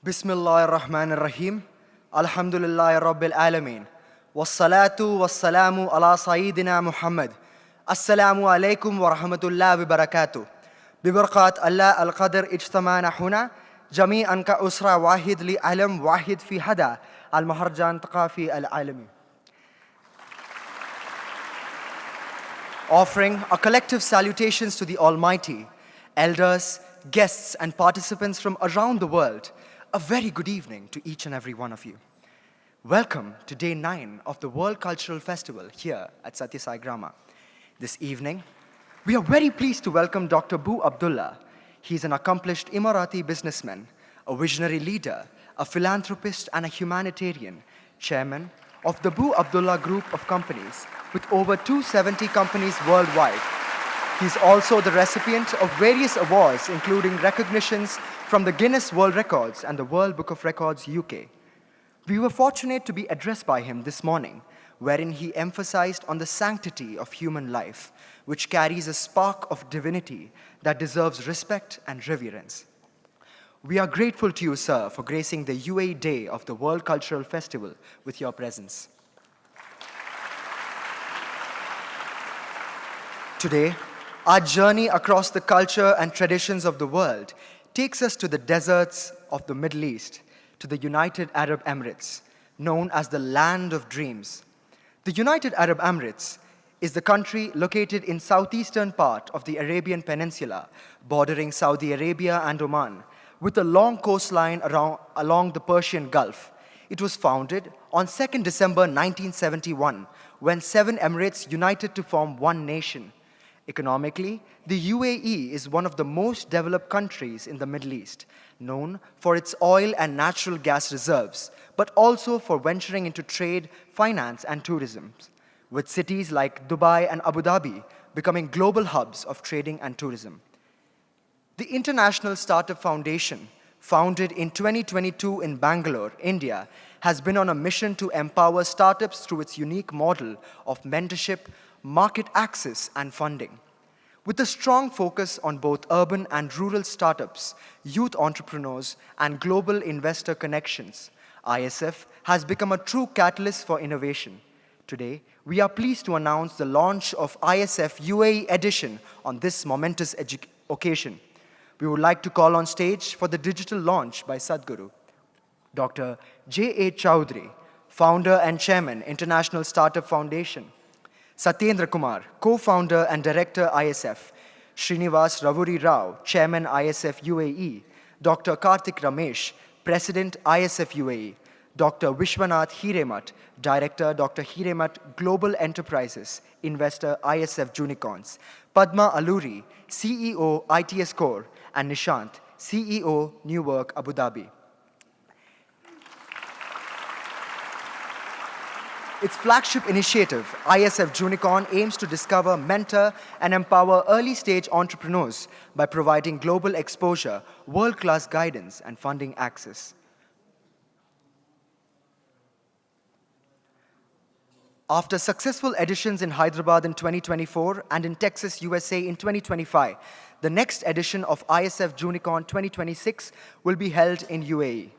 Bismillahir Rahmanir Rahim. Alhamdulillahi Rabbil Alameen. Wassalatu wassalamu ala Sayyidina Muhammad. Assalamu alaikum wa rahmatullahi wa barakatuh. ببركات الله القدر اجتمعنا هنا جميعا كأسرة واحد لعلم واحد في هذا المهرجان الثقافي العالمي. Offering our collective salutations to the Almighty, elders, guests, and participants from around the world, a very good evening to each and every one of you. Welcome to Day 9 of the World Cultural Festival here at Sathya Sai Grama. This evening, we are very pleased to welcome Dr. Bu Abdullah. He's an accomplished Emirati businessman, a visionary leader, a philanthropist, and a humanitarian, chairman of the Bu Abdullah Group of companies with over 270 companies worldwide. He's also the recipient of various awards, including recognitions from the Guinness World Records and the World Book of Records UK. We were fortunate to be addressed by him this morning, wherein he emphasized on the sanctity of human life, which carries a spark of divinity that deserves respect and reverence. We are grateful to you, sir, for gracing the UAE Day of the World Cultural Festival with your presence. Today, our journey across the culture and traditions of the world takes us to the deserts of the Middle East, to the United Arab Emirates, known as the Land of Dreams. The United Arab Emirates is the country located in southeastern part of the Arabian Peninsula, bordering Saudi Arabia and Oman, with a long coastline along the Persian Gulf. It was founded on 2nd December 1971, when 7 emirates united to form one nation. Economically, the UAE is one of the most developed countries in the Middle East, known for its oil and natural gas reserves, but also for venturing into trade, finance, and tourism, with cities like Dubai and Abu Dhabi becoming global hubs of trading and tourism. The International Startup Foundation, founded in 2022 in Bangalore, India, has been on a mission to empower startups through its unique model of mentorship, market access, and funding. With a strong focus on both urban and rural startups, youth entrepreneurs, and global investor connections, ISF has become a true catalyst for innovation. Today, we are pleased to announce the launch of ISF UAE edition on this momentous occasion. We would like to call on stage for the digital launch by Sadhguru, Dr. J.A. Chowdhury, founder and chairman, International Startup Foundation; Satyendra Kumar, co-founder and director, ISF; Srinivas Ravuri Rao, chairman, ISF UAE; Dr. Karthik Ramesh, president, ISF UAE; Dr. Vishwanath Hiremat, director, Dr. Hiremat Global Enterprises, investor, ISF Junicons; Padma Aluri, CEO, ITS Core; and Nishant, CEO, New Work, Abu Dhabi. Its flagship initiative, ISF Junicon, aims to discover, mentor, and empower early-stage entrepreneurs by providing global exposure, world-class guidance, and funding access. After successful editions in Hyderabad in 2024 and in Texas, USA in 2025, the next edition of ISF Junicon 2026 will be held in UAE.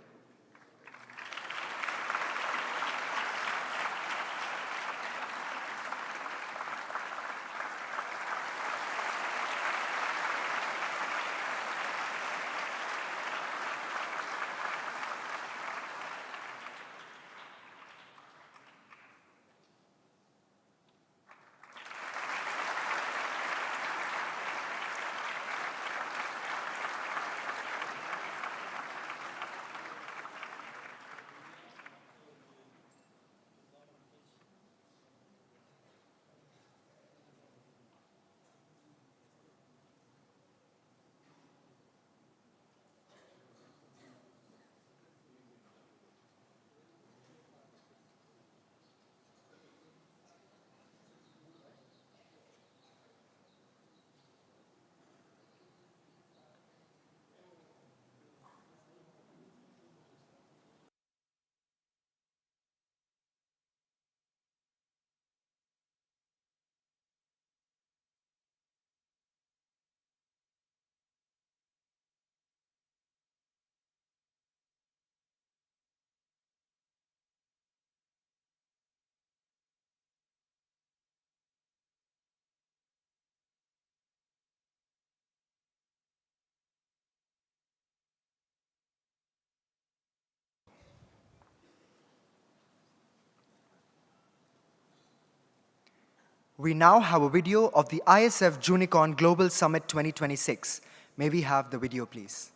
We now have a video of the ISF Junicon Global Summit 2026. May we have the video, please?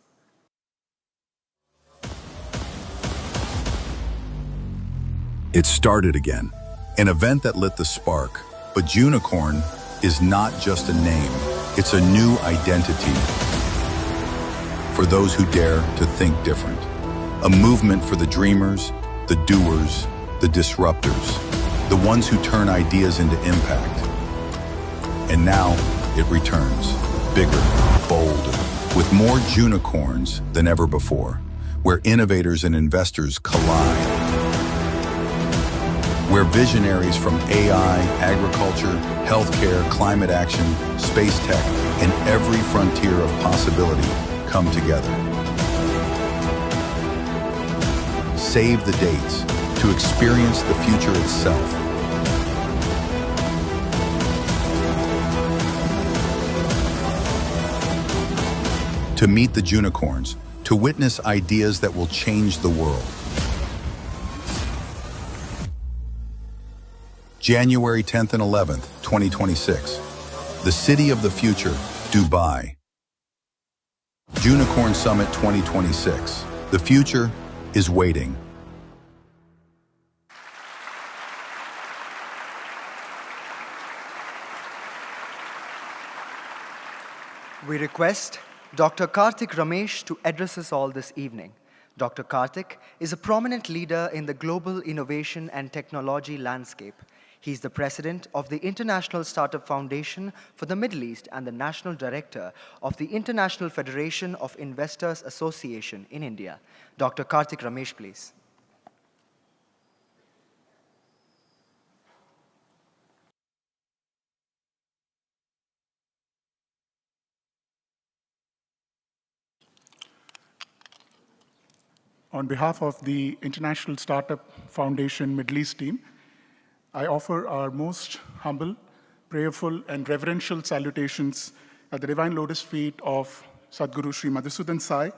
It started again, an event that lit the spark. But Junicon is not just a name, it's a new identity for those who dare to think different. A movement for the dreamers, the doers, the disruptors, the ones who turn ideas into impact. And now it returns, bigger, bolder, with more Junicorns than ever before, where innovators and investors collide. Where visionaries from AI, agriculture, healthcare, climate action, space tech, and every frontier of possibility come together. Save the dates to experience the future itself. To meet the Junicorns, to witness ideas that will change the world. January 10th and 11th, 2026. The City of the Future, Dubai. Junicorn Summit 2026. The future is waiting. We request Dr. Karthik Ramesh to address us all this evening. Dr. Karthik is a prominent leader in the global innovation and technology landscape. He's the president of the International Startup Foundation for the Middle East and the national director of the International Federation of Investors Association in India. Dr. Karthik Ramesh, please. On behalf of the International Startup Foundation Middle East team, I offer our most humble, prayerful, and reverential salutations at the divine lotus feet of Sadhguru Sri Madhusudan Sai,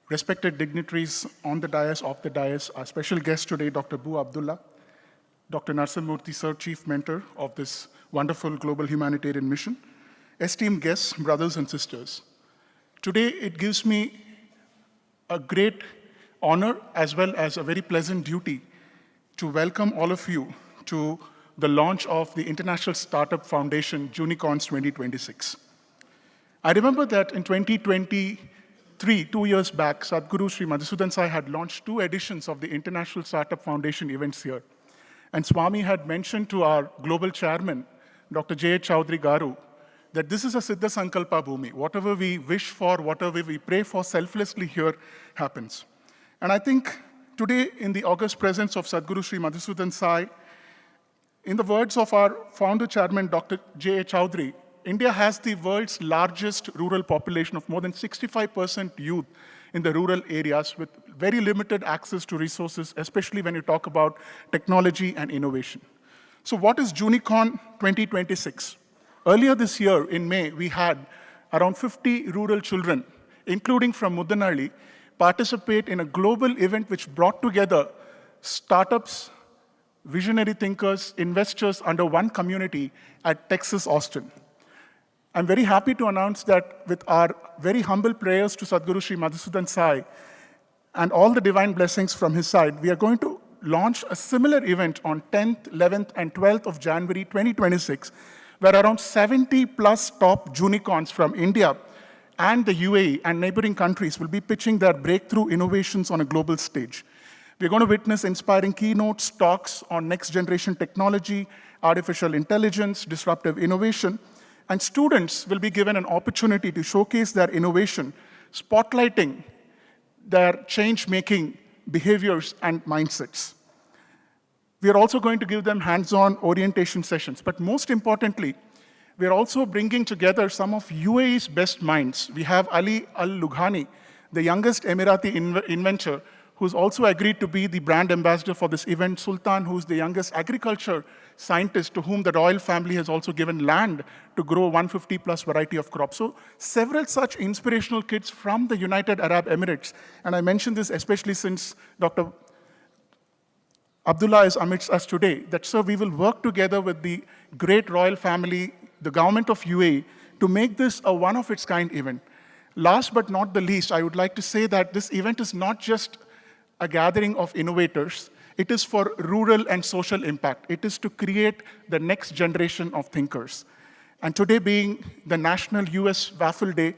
respected dignitaries on the dais, off the dais, our special guest today, Dr. Bu Abdullah, Dr. Narsimurthy Sir, Chief Mentor of this wonderful global humanitarian mission, esteemed guests, brothers and sisters. Today, it gives me a great honor as well as a very pleasant duty to welcome all of you to the launch of the International Startup Foundation Junicons 2026. I remember that in 2023, 2 years back, Sadhguru Sri Madhusudan Sai had launched 2 editions of the International Startup Foundation events here. And Swami had mentioned to our global chairman, Dr. J.H. Chaudhary Garu, that this is a Siddha Sankalpa Bhumi. Whatever we wish for, whatever we pray for selflessly here happens. And I think today, in the august presence of Sadhguru Sri Madhusudan Sai, in the words of our founder chairman, Dr. J.A. Chaudhary, India has the world's largest rural population of more than 65% youth in the rural areas with very limited access to resources, especially when you talk about technology and innovation. So what is Junicon 2026? Earlier this year, in May, we had around 50 rural children, including from Muddenahalli, participate in a global event which brought together startups, visionary thinkers, investors under one community at Texas, Austin. I'm very happy to announce that with our very humble prayers to Sadhguru Sri Madhusudan Sai and all the divine blessings from his side, we are going to launch a similar event on 10th, 11th, and 12th of January 2026, where around 70 plus top Junicons from India and the UAE and neighboring countries will be pitching their breakthrough innovations on a global stage. We're going to witness inspiring keynotes, talks on next generation technology, artificial intelligence, disruptive innovation, and students will be given an opportunity to showcase their innovation, spotlighting their change-making behaviors and mindsets. We are also going to give them hands-on orientation sessions, but most importantly, we are also bringing together some of UAE's best minds. We have Ali Al-Lughani, the youngest Emirati inventor, who's also agreed to be the brand ambassador for this event. Sultan, who's the youngest agriculture scientist to whom the royal family has also given land to grow 150 plus variety of crops. So several such inspirational kids from the United Arab Emirates. And I mention this especially since Dr. Abdullah is amidst us today, that, sir, we will work together with the great royal family, the government of UAE, to make this a one-of-its-kind event. Last but not the least, I would like to say that this event is not just a gathering of innovators. It is for rural and social impact. It is to create the next generation of thinkers. And today being the National US Waffle Day,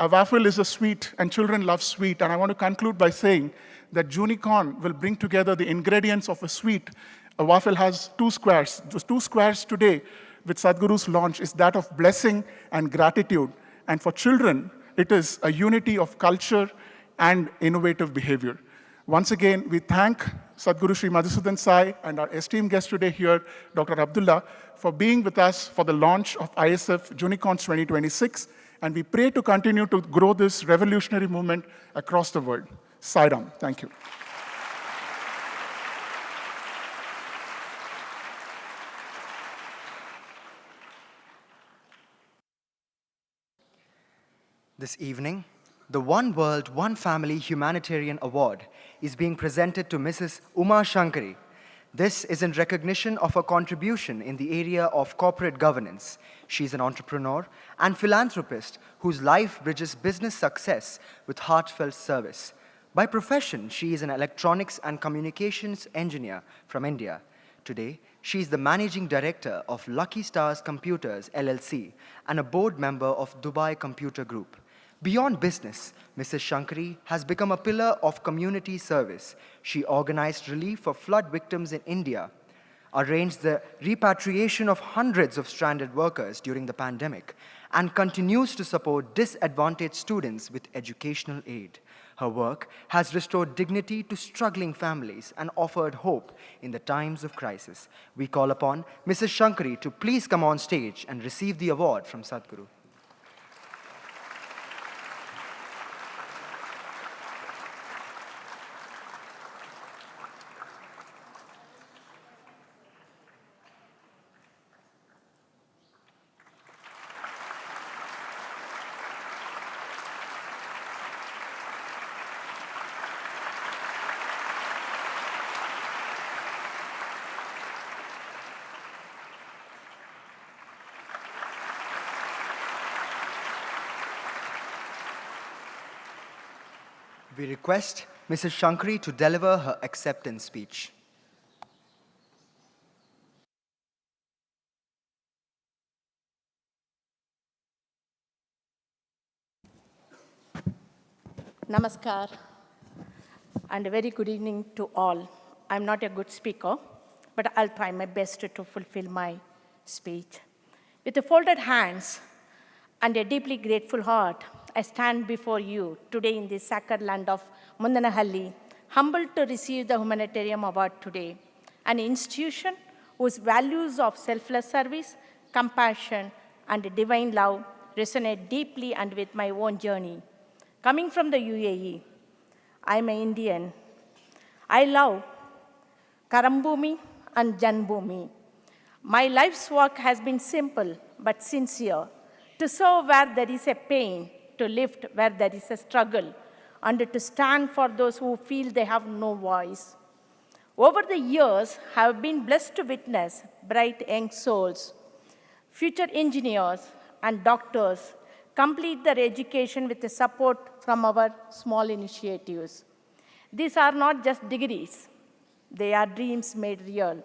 a waffle is a sweet, and children love sweet. And I want to conclude by saying that Junicon will bring together the ingredients of a sweet. A waffle has 2 squares. Those 2 squares today, with Sadhguru's launch, is that of blessing and gratitude. And for children, it is a unity of culture and innovative behavior. Once again, we thank Sadhguru Sri Madhusudan Sai and our esteemed guest today here, Dr. Abdullah, for being with us for the launch of ISF Junicons 2026. And we pray to continue to grow this revolutionary movement across the world. Sai Ram. Thank you. This evening, the One World, One Family Humanitarian Award is being presented to Mrs. Uma Shankari. This is in recognition of her contribution in the area of corporate governance. She's an entrepreneur and philanthropist whose life bridges business success with heartfelt service. By profession, she is an electronics and communications engineer from India. Today, she is the managing director of Lucky Stars Computers LLC and a board member of Dubai Computer Group. Beyond business, Mrs. Shankari has become a pillar of community service. She organized relief for flood victims in India, arranged the repatriation of hundreds of stranded workers during the pandemic, and continues to support disadvantaged students with educational aid. Her work has restored dignity to struggling families and offered hope in the times of crisis. We call upon Mrs. Shankari to please come on stage and receive the award from Sadhguru. We request Mrs. Shankari to deliver her acceptance speech. Namaskar, and a very good evening to all. I'm not a good speaker, but I'll try my best to fulfill my speech. With the folded hands and a deeply grateful heart, I stand before you today in the sacred land of Muddenahalli, humbled to receive the Humanitarian Award today, an institution whose values of selfless service, compassion, and divine love resonate deeply and with my own journey. Coming from the UAE, I'm an Indian. I love Karambhumi and Janbhumi. My life's work has been simple but sincere, to serve where there is a pain, to lift where there is a struggle, and to stand for those who feel they have no voice. Over the years, I have been blessed to witness bright young souls, future engineers and doctors complete their education with the support from our small initiatives. These are not just degrees, they are dreams made real,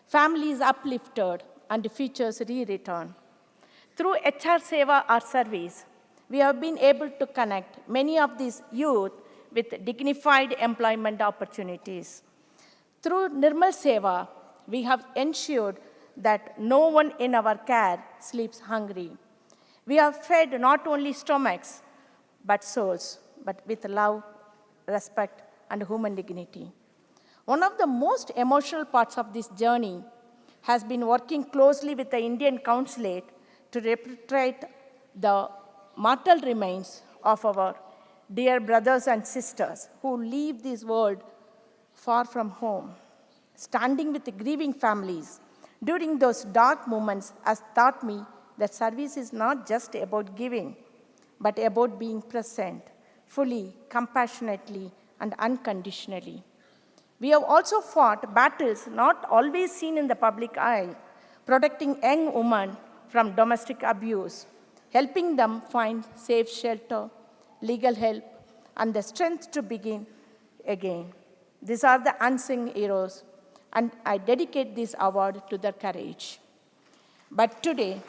families uplifted, and futures rewritten. Through HR Seva, our service, we have been able to connect many of these youth with dignified employment opportunities. Through Nirmal Seva, we have ensured that no one in our care sleeps hungry. We have fed not only stomachs, but souls, but with love, respect, and human dignity. One of the most emotional parts of this journey has been working closely with the Indian Consulate to repatriate the mortal remains of our dear brothers and sisters who leave this world far from home. Standing with the grieving families during those dark moments has taught me that service is not just about giving, but about being present, fully, compassionately, and unconditionally. We have also fought battles not always seen in the public eye, protecting young women from domestic abuse, helping them find safe shelter, legal help, and the strength to begin again. These are the unsung heroes, and I dedicate this award to their courage. But today,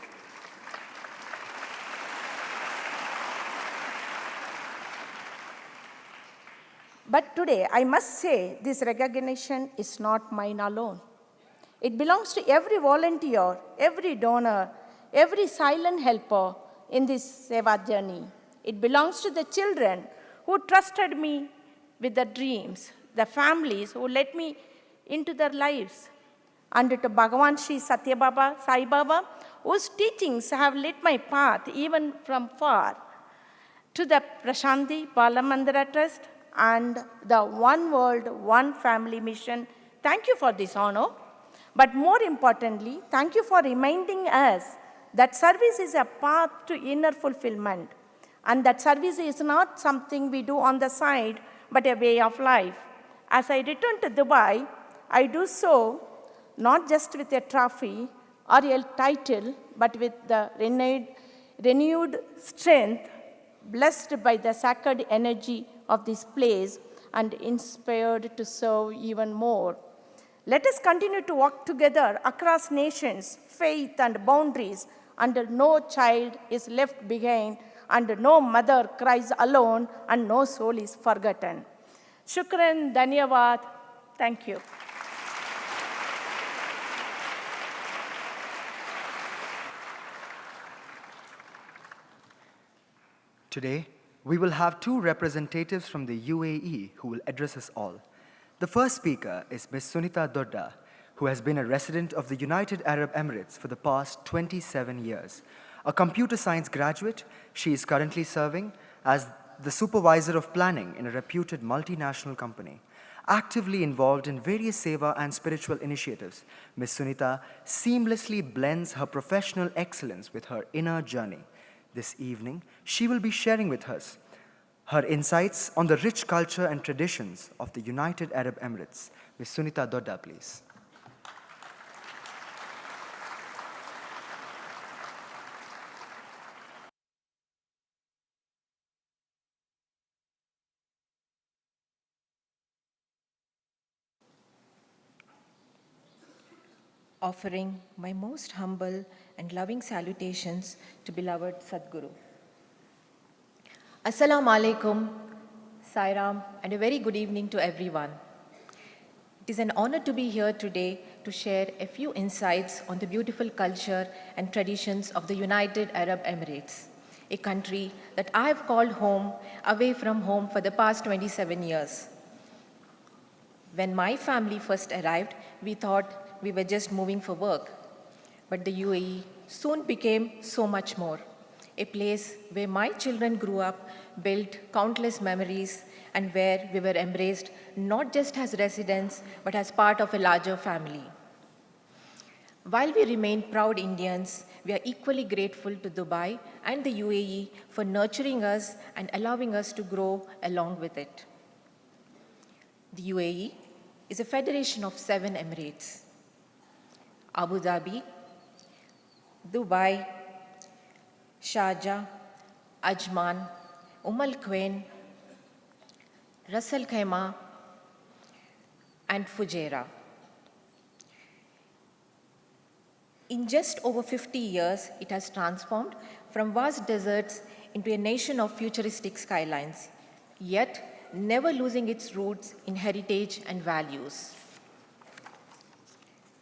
I must say this recognition is not mine alone. It belongs to every volunteer, every donor, every silent helper in this Seva journey. It belongs to the children who trusted me with their dreams, the families who led me into their lives, and to Bhagavan Sri Sathya Sai Baba, whose teachings have lit my path even from far, to the Prashanti Balamandira Trust and the One World, One Family mission. Thank you for this honor. But more importantly, thank you for reminding us that service is a path to inner fulfillment, and that service is not something we do on the side, but a way of life. As I return to Dubai, I do so not just with a trophy or a title, but with the renewed strength, blessed by the sacred energy of this place and inspired to serve even more. Let us continue to work together across nations, faith, and boundaries, and no child is left behind, and no mother cries alone, and no soul is forgotten. Shukran, Dhanyavad. Thank you. Today, we will have two representatives from the UAE who will address us all. The first speaker is Ms. Sunita Dodda, who has been a resident of the United Arab Emirates for the past 27 years. A computer science graduate, she is currently serving as the supervisor of planning in a reputed multinational company. Actively involved in various seva and spiritual initiatives, Ms. Sunita seamlessly blends her professional excellence with her inner journey. This evening, she will be sharing with us her insights on the rich culture and traditions of the United Arab Emirates. Ms. Sunita Dodda, please. Offering my most humble and loving salutations to beloved Sadhguru. Assalamu alaikum, Sairam, and a very good evening to everyone. It is an honor to be here today to share a few insights on the beautiful culture and traditions of the United Arab Emirates, a country that I have called home away from home for the past 27 years. When my family first arrived, we thought we were just moving for work. But the UAE soon became so much more. A place where my children grew up, built countless memories, and where we were embraced not just as residents, but as part of a larger family. While we remain proud Indians, we are equally grateful to Dubai and the UAE for nurturing us and allowing us to grow along with it. The UAE is a federation of 7 emirates: Abu Dhabi, Dubai, Sharjah, Ajman, Al Quwain, Ras Al Khaimah, and Fujairah. In just over 50 years, it has transformed from vast deserts into a nation of futuristic skylines, yet never losing its roots in heritage and values.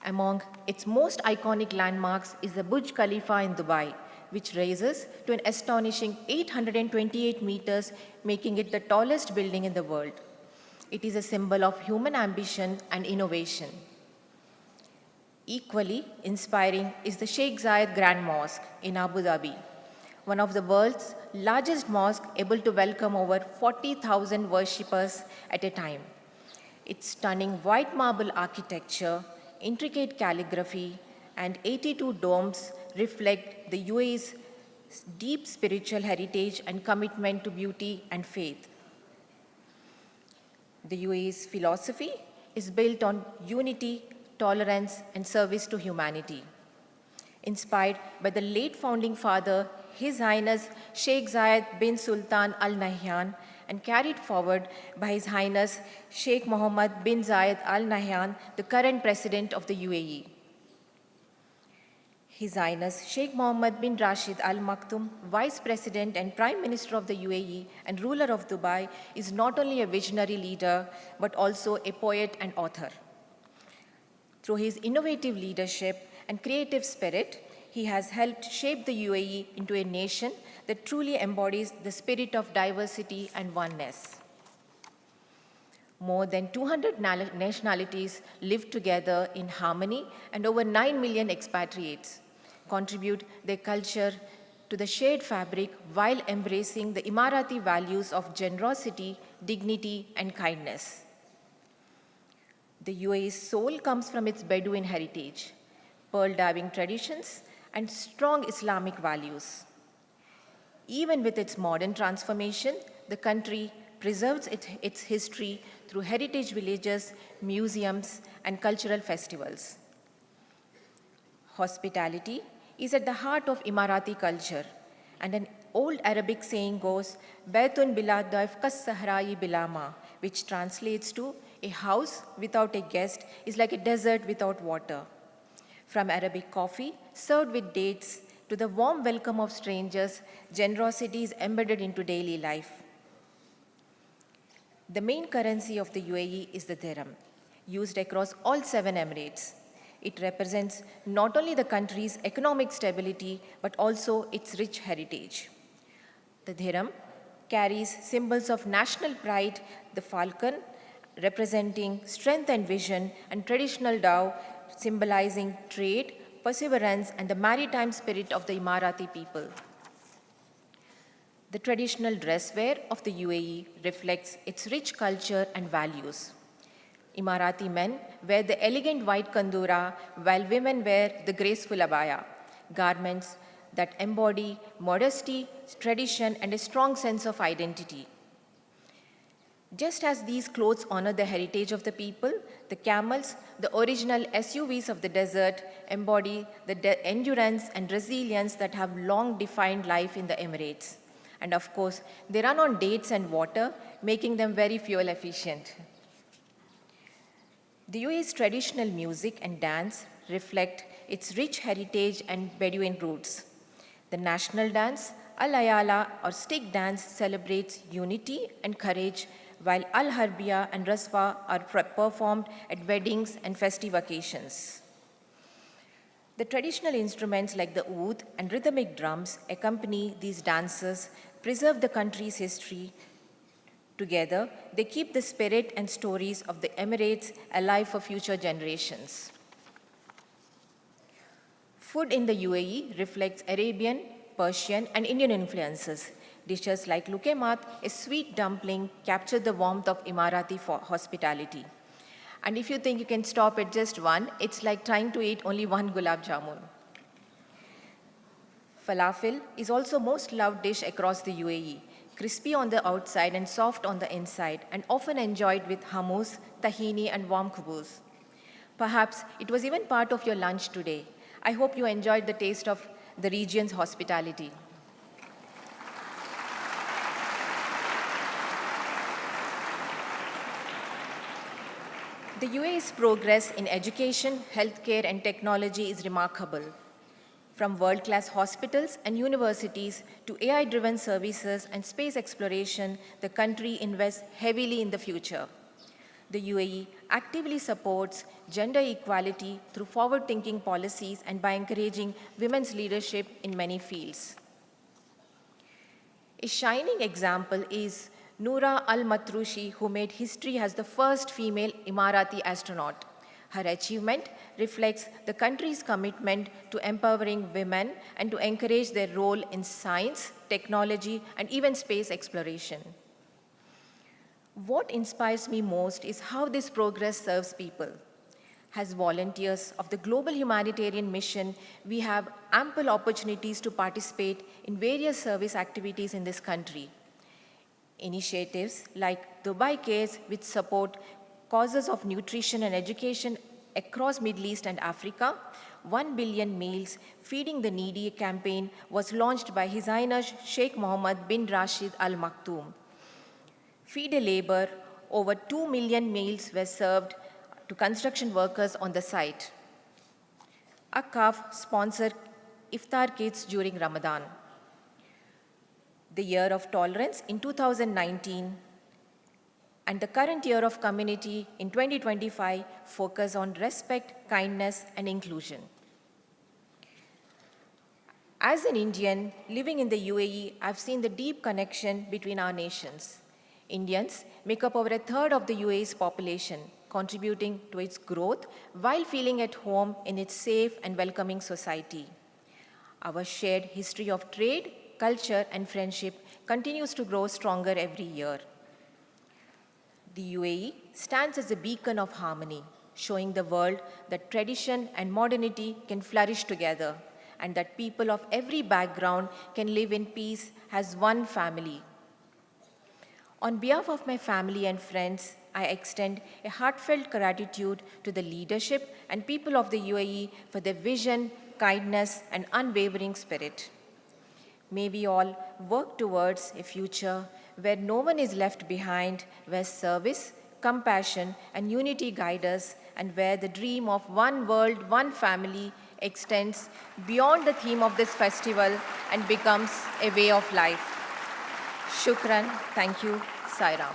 Among its most iconic landmarks is the Burj Khalifa in Dubai, which rises to an astonishing 828 meters, making it the tallest building in the world. It is a symbol of human ambition and innovation. Equally inspiring is the Sheikh Zayed Grand Mosque in Abu Dhabi, one of the world's largest mosques, able to welcome over 40,000 worshippers at a time. Its stunning white marble architecture, intricate calligraphy, and 82 domes reflect the UAE's deep spiritual heritage and commitment to beauty and faith. The UAE's philosophy is built on unity, tolerance, and service to humanity. Inspired by the late founding father, His Highness Sheikh Zayed bin Sultan Al Nahyan, and carried forward by His Highness Sheikh Mohammed bin Zayed Al Nahyan, the current president of the UAE. His Highness Sheikh Mohammed bin Rashid Al Maktoum, Vice President and Prime Minister of the UAE and ruler of Dubai, is not only a visionary leader, but also a poet and author. Through his innovative leadership and creative spirit, he has helped shape the UAE into a nation that truly embodies the spirit of diversity and oneness. More than 200 nationalities live together in harmony, and over 9 million expatriates contribute their culture to the shared fabric while embracing the Emirati values of generosity, dignity, and kindness. The UAE's soul comes from its Bedouin heritage, pearl diving traditions, and strong Islamic values. Even with its modern transformation, the country preserves its history through heritage villages, museums, and cultural festivals. Hospitality is at the heart of Emirati culture, and an old Arabic saying goes, Baitun bila daif kas sahrayi bilama, which translates to, a house without a guest is like a desert without water. From Arabic coffee served with dates to the warm welcome of strangers, generosity is embedded into daily life. The main currency of the UAE is the dirham, used across all 7 emirates. It represents not only the country's economic stability, but also its rich heritage. The dirham carries symbols of national pride, the falcon, representing strength and vision, and traditional dove, symbolizing trade, perseverance, and the maritime spirit of the Emirati people. The traditional dress wear of the UAE reflects its rich culture and values. Emirati men wear the elegant white kandura, while women wear the graceful abaya, garments that embody modesty, tradition, and a strong sense of identity. Just as these clothes honor the heritage of the people, the camels, the original SUVs of the desert, embody the endurance and resilience that have long defined life in the Emirates. And of course, they run on dates and water, making them very fuel efficient. The UAE's traditional music and dance reflect its rich heritage and Bedouin roots. The national dance, Al-Ayala or stick dance, celebrates unity and courage, while Al-Harbiya and Raswa are performed at weddings and festive occasions. The traditional instruments like the oud and rhythmic drums accompany these dances, preserve the country's history. Together, they keep the spirit and stories of the Emirates alive for future generations. Food in the UAE reflects Arabian, Persian, and Indian influences. Dishes like lukemat, a sweet dumpling, capture the warmth of Emirati hospitality. And if you think you can stop at just one, it's like trying to eat only one gulab jamun. Falafel is also most loved dish across the UAE, crispy on the outside and soft on the inside, and often enjoyed with hummus, tahini, and warm kubus. Perhaps it was even part of your lunch today. I hope you enjoyed the taste of the region's hospitality. The UAE's progress in education, healthcare, and technology is remarkable. From world-class hospitals and universities to AI-driven services and space exploration, the country invests heavily in the future. The UAE actively supports gender equality through forward-thinking policies and by encouraging women's leadership in many fields. A shining example is Noura Al-Matrushi, who made history as the first female Emirati astronaut. Her achievement reflects the country's commitment to empowering women and to encourage their role in science, technology, and even space exploration. What inspires me most is how this progress serves people. As volunteers of the Global Humanitarian Mission, we have ample opportunities to participate in various service activities in this country. Initiatives like Dubai Cares, which support causes of nutrition and education across Middle East and Africa, 1 billion meals feeding the needy campaign was launched by His Highness Sheikh Mohammed bin Rashid Al Maktoum. Feed a labor, over 2 million meals were served to construction workers on the site. ACAF sponsored iftar kits during Ramadan. The Year of Tolerance in 2019 and the current Year of Community in 2025 focus on respect, kindness, and inclusion. As an Indian living in the UAE, I've seen the deep connection between our nations. Indians make up over a third of the UAE's population, contributing to its growth while feeling at home in its safe and welcoming society. Our shared history of trade, culture, and friendship continues to grow stronger every year. The UAE stands as a beacon of harmony, showing the world that tradition and modernity can flourish together, and that people of every background can live in peace as one family. On behalf of my family and friends, I extend a heartfelt gratitude to the leadership and people of the UAE for their vision, kindness, and unwavering spirit. May we all work towards a future where no one is left behind, where service, compassion, and unity guide us, and where the dream of one world, one family extends beyond the theme of this festival and becomes a way of life. Shukran. Thank you. Sai Ram.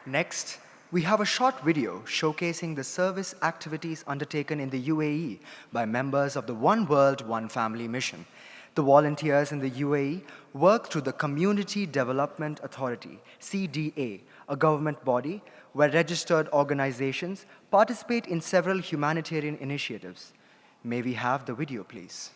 Next, we have a short video showcasing the service activities undertaken in the UAE by members of the One World, One Family mission. The volunteers in the UAE work through the Community Development Authority, CDA, a government body where registered organizations participate in several humanitarian initiatives. May we have the video, please?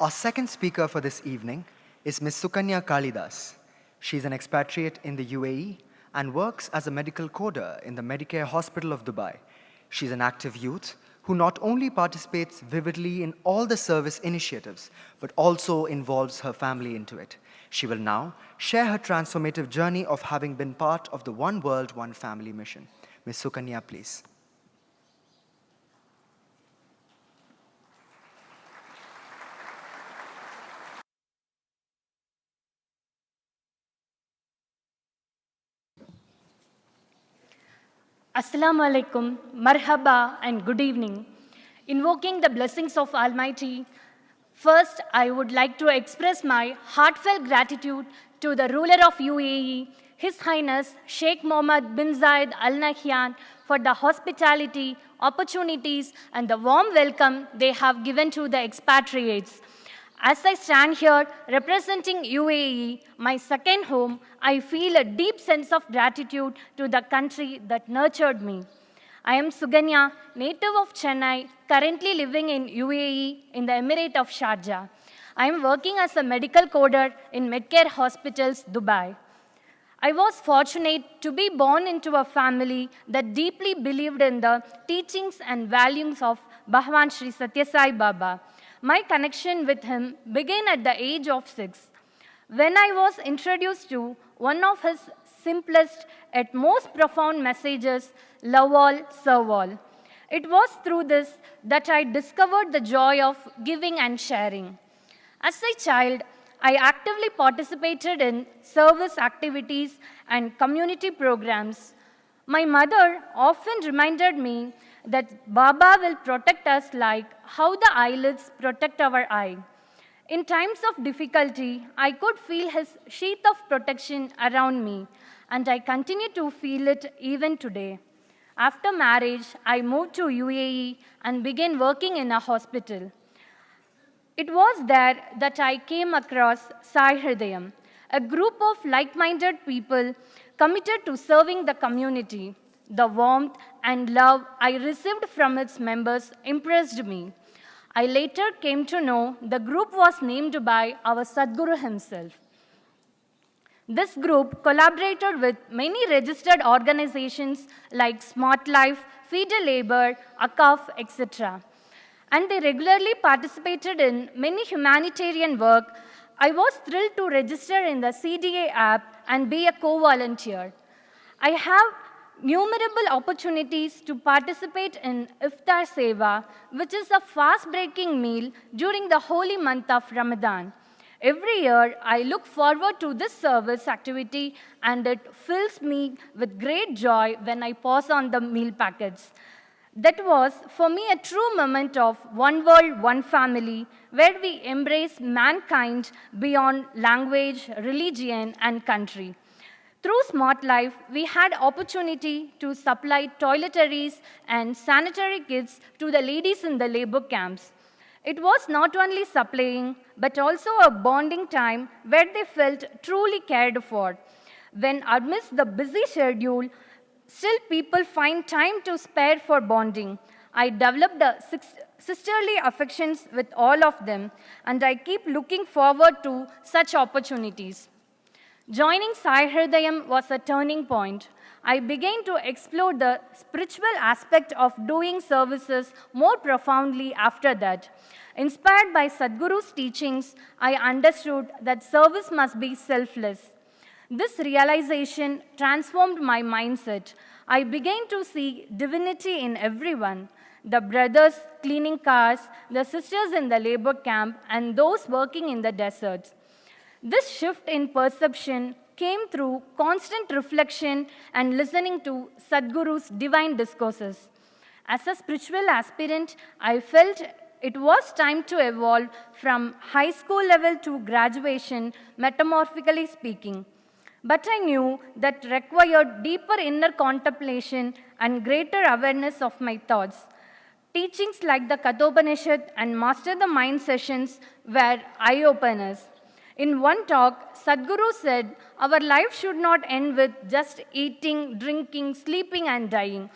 Our second speaker for this evening is Ms. Sukanya Kalidas. She's an expatriate in the UAE and works as a medical coder in the Medicare Hospital of Dubai. She's an active youth who not only participates vividly in all the service initiatives, but also involves her family into it. She will now share her transformative journey of having been part of the One World, One Family mission. Ms. Sukanya, please. Assalamu alaikum, marhaba, and good evening. Invoking the blessings of Almighty, first I would like to express my heartfelt gratitude to the ruler of UAE, His Highness Sheikh Mohammed bin Zayed Al Nahyan, for the hospitality, opportunities, and the warm welcome they have given to the expatriates. As I stand here representing UAE, my second home, I feel a deep sense of gratitude to the country that nurtured me. I am Suganya, native of Chennai, currently living in UAE in the Emirate of Sharjah. I am working as a medical coder in Medcare Hospitals, Dubai. I was fortunate to be born into a family that deeply believed in the teachings and values of Bhagwan Sri Sathya Sai Baba. My connection with him began at the age of 6, when I was introduced to one of his simplest yet most profound messages, love all, serve all. It was through this that I discovered the joy of giving and sharing. As a child, I actively participated in service activities and community programs. My mother often reminded me that Baba will protect us like how the eyelids protect our eye. In times of difficulty, I could feel his sheath of protection around me, and I continue to feel it even today. After marriage, I moved to UAE and began working in a hospital. It was there that I came across Sai Hridayam, a group of like-minded people committed to serving the community. The warmth and love I received from its members impressed me. I later came to know the group was named by our Sadguru himself. This group collaborated with many registered organizations like Smart Life, Feed a Labor, ACAF, etc. And they regularly participated in many humanitarian work. I was thrilled to register in the CDA app and be a co-volunteer. I have numerable opportunities to participate in Iftar Seva, which is a fast-breaking meal during the holy month of Ramadan. Every year, I look forward to this service activity, and it fills me with great joy when I pass on the meal packets. That was, for me, a true moment of one world, one family, where we embrace mankind beyond language, religion, and country. Through Smart Life, we had opportunity to supply toiletries and sanitary kits to the ladies in the labor camps. It was not only supplying, but also a bonding time where they felt truly cared for. When amidst the busy schedule, still people find time to spare for bonding. I developed a sisterly affections with all of them, and I keep looking forward to such opportunities. Joining Sai Hridayam was a turning point. I began to explore the spiritual aspect of doing services more profoundly after that. Inspired by Sadhguru's teachings, I understood that service must be selfless. This realization transformed my mindset. I began to see divinity in everyone: the brothers cleaning cars, the sisters in the labor camp, and those working in the deserts. This shift in perception came through constant reflection and listening to Sadhguru's divine discourses. As a spiritual aspirant, I felt it was time to evolve from high school level to graduation, metaphorically speaking. But I knew that required deeper inner contemplation and greater awareness of my thoughts. Teachings like the Kathopanishad and Master the Mind sessions were eye-openers. In one talk, Sadhguru said, our life should not end with just eating, drinking, sleeping, and dying.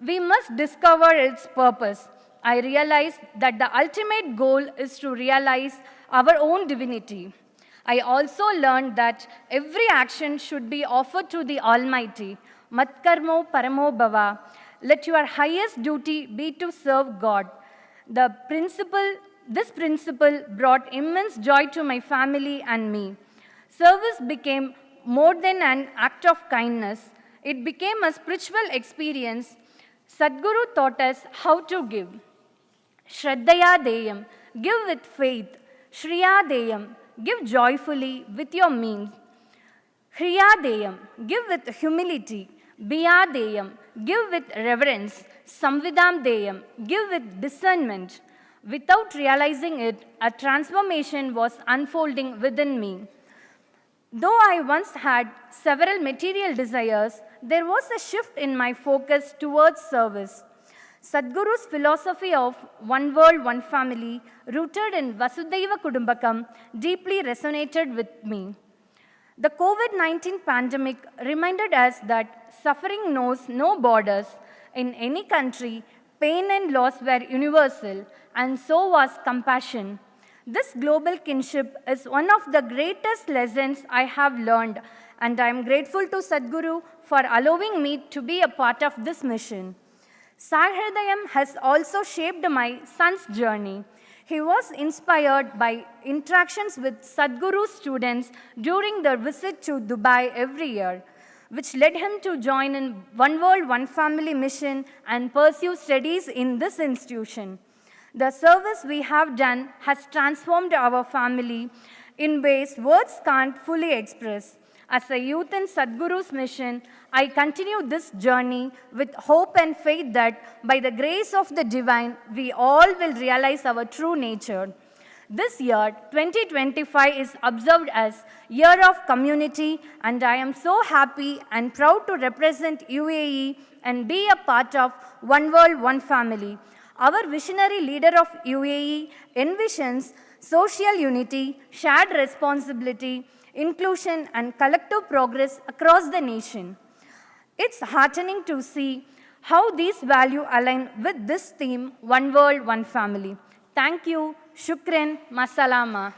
We must discover its purpose. I realized that the ultimate goal is to realize our own divinity. I also learned that every action should be offered to the Almighty. Matkarmo paramo bhava. Let your highest duty be to serve God. This principle brought immense joy to my family and me. Service became more than an act of kindness. It became a spiritual experience. Sadhguru taught us how to give. Shraddhaya deyam, give with faith. Shriya deyam, give joyfully with your means. Hriya deyam, give with humility. Biya Deyam, give with reverence. Samvidam Deyam, give with discernment. Without realizing it, a transformation was unfolding within me. Though I once had several material desires, there was a shift in my focus towards service. Sadhguru's philosophy of one world, one family, rooted in Vasudhaiva Kudumbakam, deeply resonated with me. The COVID-19 pandemic reminded us that suffering knows no borders. In any country, pain and loss were universal, and so was compassion. This global kinship is one of the greatest lessons I have learned, and I am grateful to Sadhguru for allowing me to be a part of this mission. Sahridayam has also shaped my son's journey. He was inspired by interactions with Sadhguru's students during their visit to Dubai every year, which led him to join in One World, One Family mission and pursue studies in this institution. The service we have done has transformed our family in ways words can't fully express. As a youth in Sadhguru's mission, I continue this journey with hope and faith that by the grace of the divine, we all will realize our true nature. This year, 2025, is observed as Year of Community, and I am so happy and proud to represent UAE and be a part of One World, One Family. Our visionary leader of UAE envisions social unity, shared responsibility, inclusion, and collective progress across the nation. It's heartening to see how these values align with this theme, One World, One Family. Thank you. Shukran. Masalama.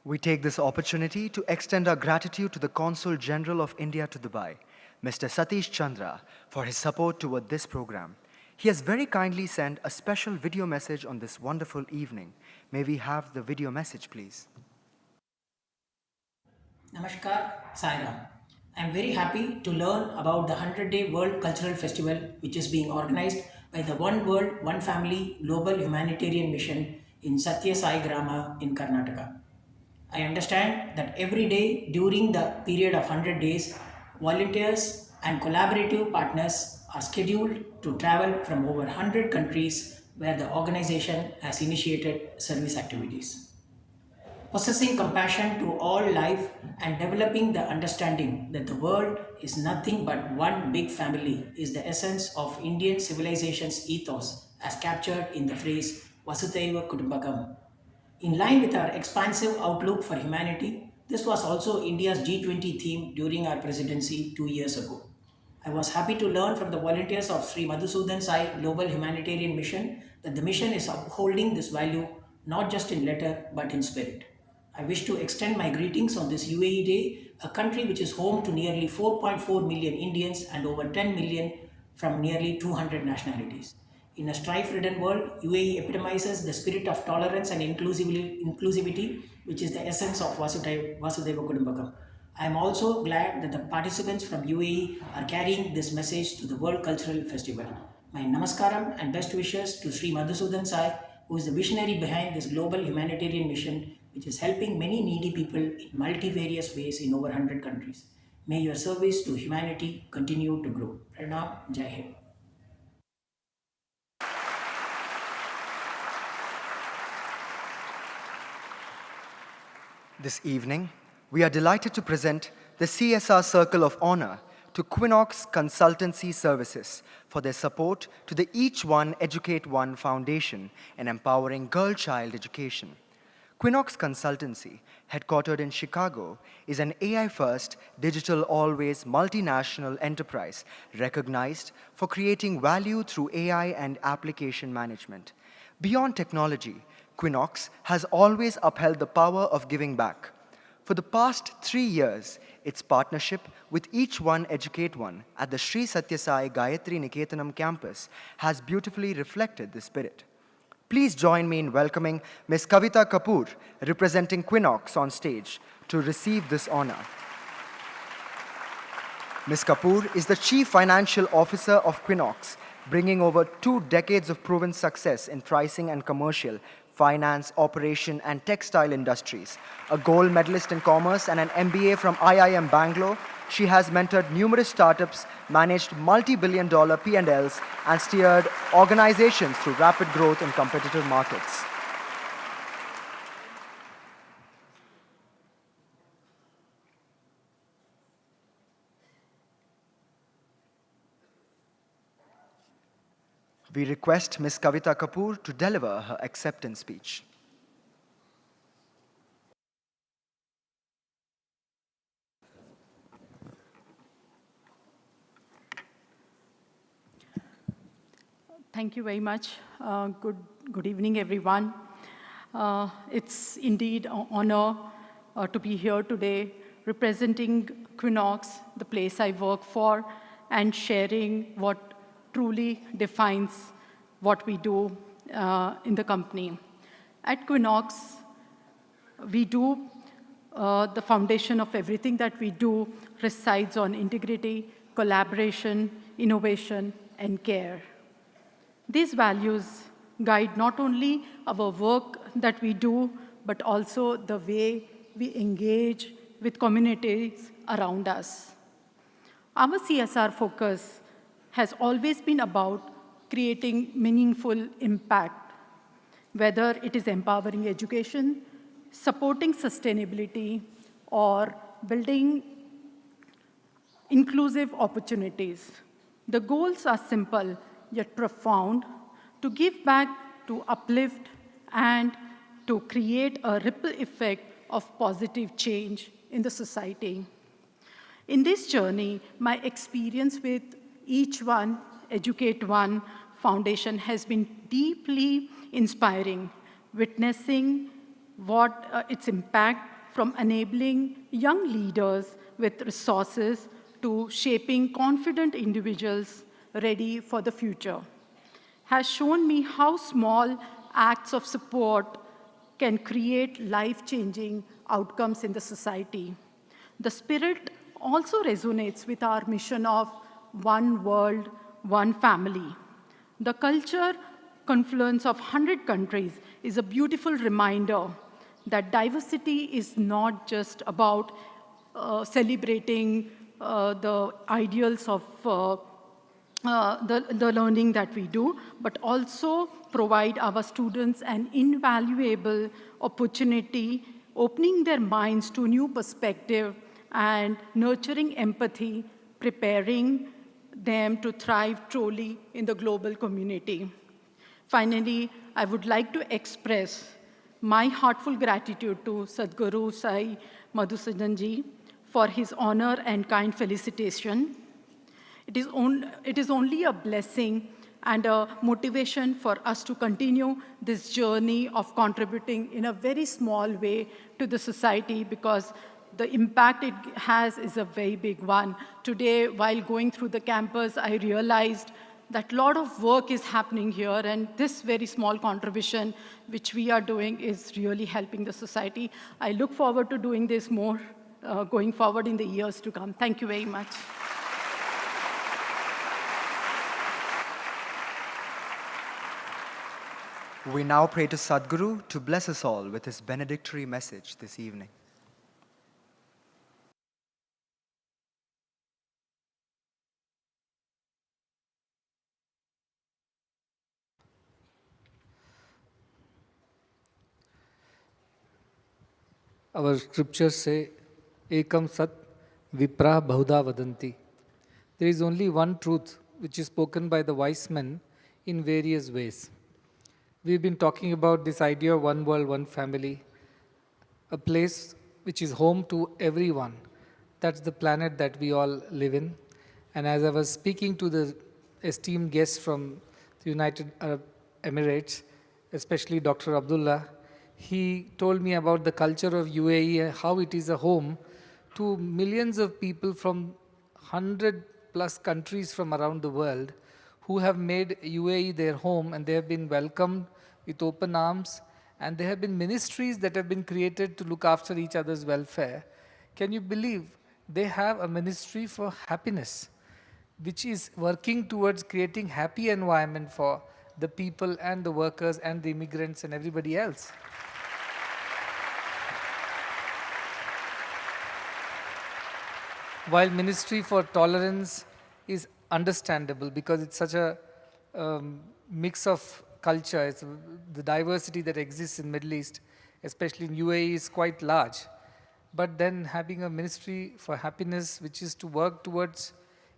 We take this opportunity to extend our gratitude to the Consul General of India to Dubai, Mr. Satish Chandra, for his support toward this program. He has very kindly sent a special video message on this wonderful evening. May we have the video message, please? Namaskar, Sai Ram. I am very happy to learn about the 100-day World Cultural Festival, which is being organized by the One World, One Family Global Humanitarian Mission in Sathya Sai Grama in Karnataka. I understand that every day during the period of 100 days, volunteers and collaborative partners are scheduled to travel from over 100 countries where the organization has initiated service activities. Possessing compassion to all life and developing the understanding that the world is nothing but one big family is the essence of Indian civilization's ethos as captured in the phrase Vasudhaiva Kudumbakam. In line with our expansive outlook for humanity, this was also India's G20 theme during our presidency 2 years ago. I was happy to learn from the volunteers of Sri Madhusudan Sai Global Humanitarian Mission that the mission is upholding this value not just in letter but in spirit. I wish to extend my greetings on this UAE Day, a country which is home to nearly 4.4 million Indians and over 10 million from nearly 200 nationalities. In a strife-ridden world, UAE epitomizes the spirit of tolerance and inclusivity, which is the essence of Vasudhaiva Kudumbakam. I am also glad that the participants from UAE are carrying this message to the World Cultural Festival. My namaskaram and best wishes to Sri Madhusudan Sai, who is the visionary behind this global humanitarian mission, which is helping many needy people in multivarious ways in over 100 countries. May your service to humanity continue to grow. Pranam, Jai Hind. This evening, we are delighted to present the CSR Circle of Honor to Quinox Consultancy Services for their support to the Each One Educate One Foundation in empowering girl-child education. Quinox Consultancy, headquartered in Chicago, is an AI-first, digital-always multinational enterprise recognized for creating value through AI and application management. Beyond technology, Quinox has always upheld the power of giving back. For the past 3 years, its partnership with Each One Educate One at the Sri Sathya Sai Gayatri Niketanam campus has beautifully reflected this spirit. Please join me in welcoming Ms. Kavita Kapoor, representing Quinox, on stage to receive this honor. Ms. Kapoor is the Chief Financial Officer of Quinox bringing over 2 decades of proven success in pricing and commercial, finance, operation, and textile industries. A gold medalist in commerce and an MBA from IIM Bangalore, she has mentored numerous startups, managed multi-billion-dollar P&Ls, and steered organizations through rapid growth in competitive markets. We request Ms. Kavita Kapoor to deliver her acceptance speech. Thank you very much. Good evening, everyone. It's indeed an honor to be here today representing Quinox, the place I work for, and sharing what truly defines what we do in the company. At Quinox, we do, the foundation of everything that we do resides on integrity, collaboration, innovation, and care. These values guide not only our work that we do, but also the way we engage with communities around us. Our CSR focus has always been about creating meaningful impact, whether it is empowering education, supporting sustainability, or building inclusive opportunities. The goals are simple yet profound: to give back, to uplift, and to create a ripple effect of positive change in the society. In this journey, my experience with Each One, Educate One Foundation has been deeply inspiring, witnessing its impact from enabling young leaders with resources to shaping confident individuals ready for the future, has shown me how small acts of support can create life-changing outcomes in the society. The spirit also resonates with our mission of one world, one family. The culture confluence of 100 countries is a beautiful reminder that diversity is not just about celebrating the ideals of the learning that we do, but also provide our students an invaluable opportunity, opening their minds to new perspective and nurturing empathy, preparing them to thrive truly in the global community. Finally, I would like to express my heartfelt gratitude to Sadhguru Sai Madhusudan ji for his honor and kind felicitation. It is only a blessing and a motivation for us to continue this journey of contributing in a very small way to the society, because the impact it has is a very big one. Today, while going through the campus, I realized that a lot of work is happening here, and this very small contribution which we are doing is really helping the society. I look forward to doing this more going forward in the years to come. Thank you very much. We now pray to Sadhguru to bless us all with his benedictory message this evening. Our scriptures say, Ekam Sat Vipra Bahuda Vadanti. There is only one truth which is spoken by the wise men in various ways. We've been talking about this idea of one world, one family, a place which is home to everyone. That's the planet that we all live in. And as I was speaking to the esteemed guests from the United Arab Emirates, especially Dr. Abdullah, he told me about the culture of UAE and how it is a home to millions of people from 100 plus countries from around the world who have made UAE their home, and they have been welcomed with open arms, and there have been ministries that have been created to look after each other's welfare. Can you believe they have a ministry for happiness? which is working towards creating happy environment for the people and the workers and the immigrants and everybody else. While Ministry for Tolerance is understandable because it's such a mix of culture, the diversity that exists in Middle East, especially in UAE, is quite large. But then having a Ministry for Happiness, which is to work towards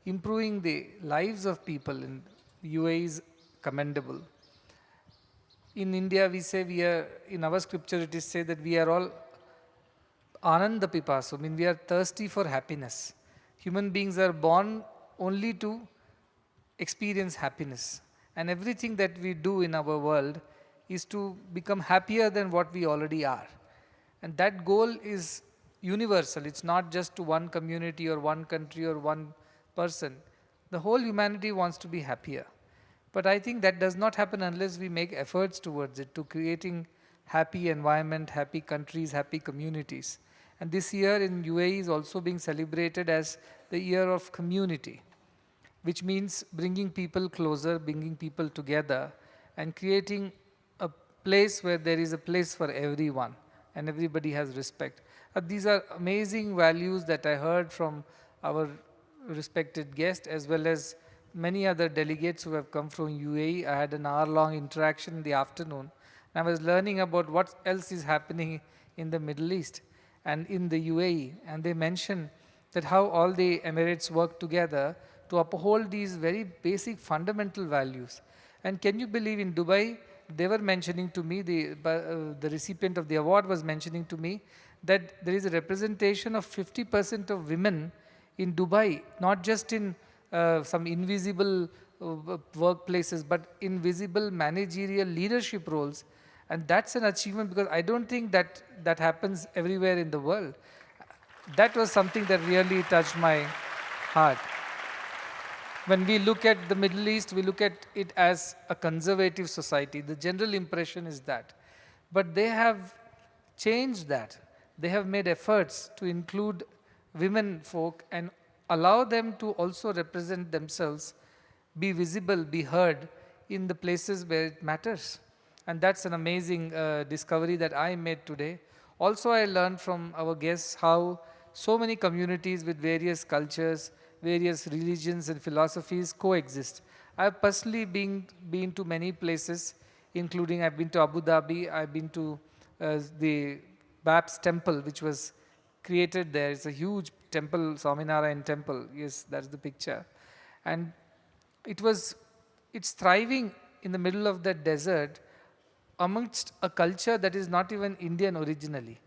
improving the lives of people in UAE, is commendable. In India, we say in our scripture it is said that we are all Ananda Pipasu, I mean we are thirsty for happiness. Human beings are born only to experience happiness. And everything that we do in our world is to become happier than what we already are. And that goal is universal. It's not just to one community or one country or one person. The whole humanity wants to be happier. But I think that does not happen unless we make efforts towards it, to creating happy environment, happy countries, happy communities. And this year in UAE is also being celebrated as the year of community, which means bringing people closer, bringing people together, and creating a place where there is a place for everyone and everybody has respect. These are amazing values that I heard from our respected guest as well as many other delegates who have come from UAE. I had an hour-long interaction in the afternoon. I was learning about what else is happening in the Middle East and in the UAE. And they mentioned that how all the Emirates work together to uphold these very basic fundamental values. And can you believe in Dubai, they were mentioning to me, the recipient of the award was mentioning to me that there is a representation of 50% of women in Dubai, not just in some invisible workplaces, but in visible managerial leadership roles. And that's an achievement because I don't think that happens everywhere in the world. That was something that really touched my heart. When we look at the Middle East, we look at it as a conservative society. The general impression is that. But they have changed that. They have made efforts to include women folk and allow them to also represent themselves, be visible, be heard in the places where it matters. And that's an amazing discovery that I made today. Also, I learned from our guests how so many communities with various cultures, various religions and philosophies coexist. I've personally been to many places, including I've been to Abu Dhabi, I've been to the Bab's temple, which was created there. It's a huge temple, Swaminarayan temple. Yes, that's the picture. And it's thriving in the middle of the desert amongst a culture that is not even Indian originally.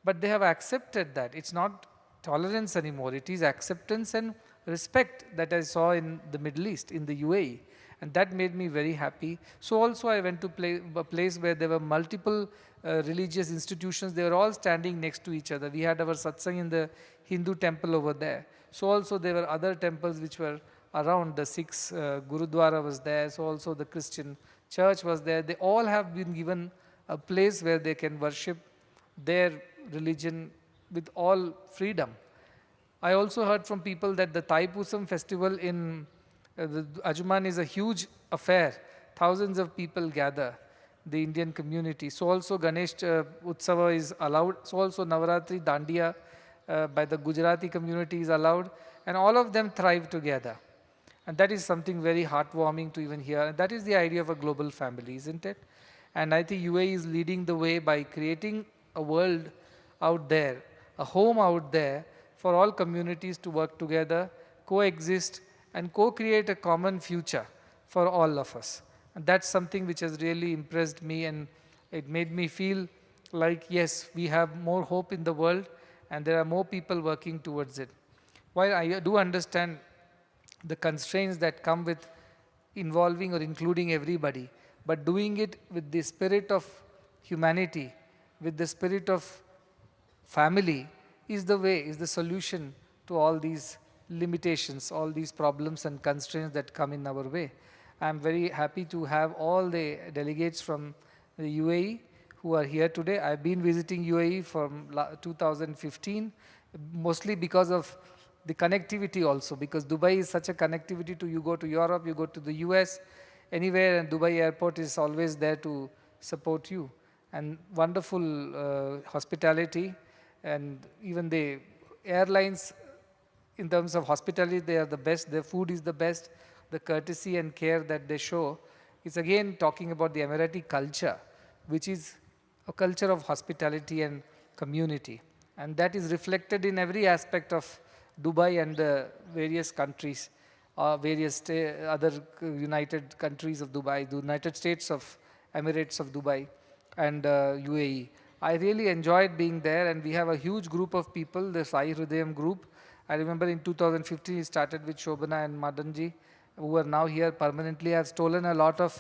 But they have accepted that. It's not tolerance anymore. It is acceptance and respect that I saw in the Middle East, in the UAE. And that made me very happy. So also I went to a place where there were multiple religious institutions. They were all standing next to each other. We had our satsang in the Hindu temple over there. So also there were other temples which were around. The Sikhs Gurudwara was there. So also the Christian church was there. They all have been given a place where they can worship their religion with all freedom. I also heard from people that the Thaipusam festival in the Ajuman is a huge affair. Thousands of people gather, the Indian community. So also Ganesh Utsava is allowed. So also Navaratri Dandiya by the Gujarati community is allowed. And all of them thrive together. And that is something very heartwarming to even hear. And that is the idea of a global family, isn't it? And I think UAE is leading the way by creating a world out there, a home out there for all communities to work together, coexist, and co-create a common future for all of us. And that's something which has really impressed me, and it made me feel like, yes, we have more hope in the world, and there are more people working towards it. While I do understand the constraints that come with involving or including everybody, but doing it with the spirit of humanity, with the spirit of family, is the way, is the solution to all these limitations, all these problems and constraints that come in our way. I'm very happy to have all the delegates from the UAE who are here today. I've been visiting UAE from 2015, mostly because of the connectivity also, because Dubai is such a connectivity to, you go to Europe, you go to the US, anywhere, and Dubai airport is always there to support you. And wonderful hospitality, and even the airlines, in terms of hospitality, they are the best, their food is the best, the courtesy and care that they show. It's again talking about the Emirati culture, which is a culture of hospitality and community. And that is reflected in every aspect of Dubai and the various countries, various other United countries of Dubai, the United States of Emirates of Dubai and UAE. I really enjoyed being there, and we have a huge group of people, the Sai Hridayam group. I remember in 2015 we started with Shobana and Madanji, who are now here permanently. I've stolen a lot of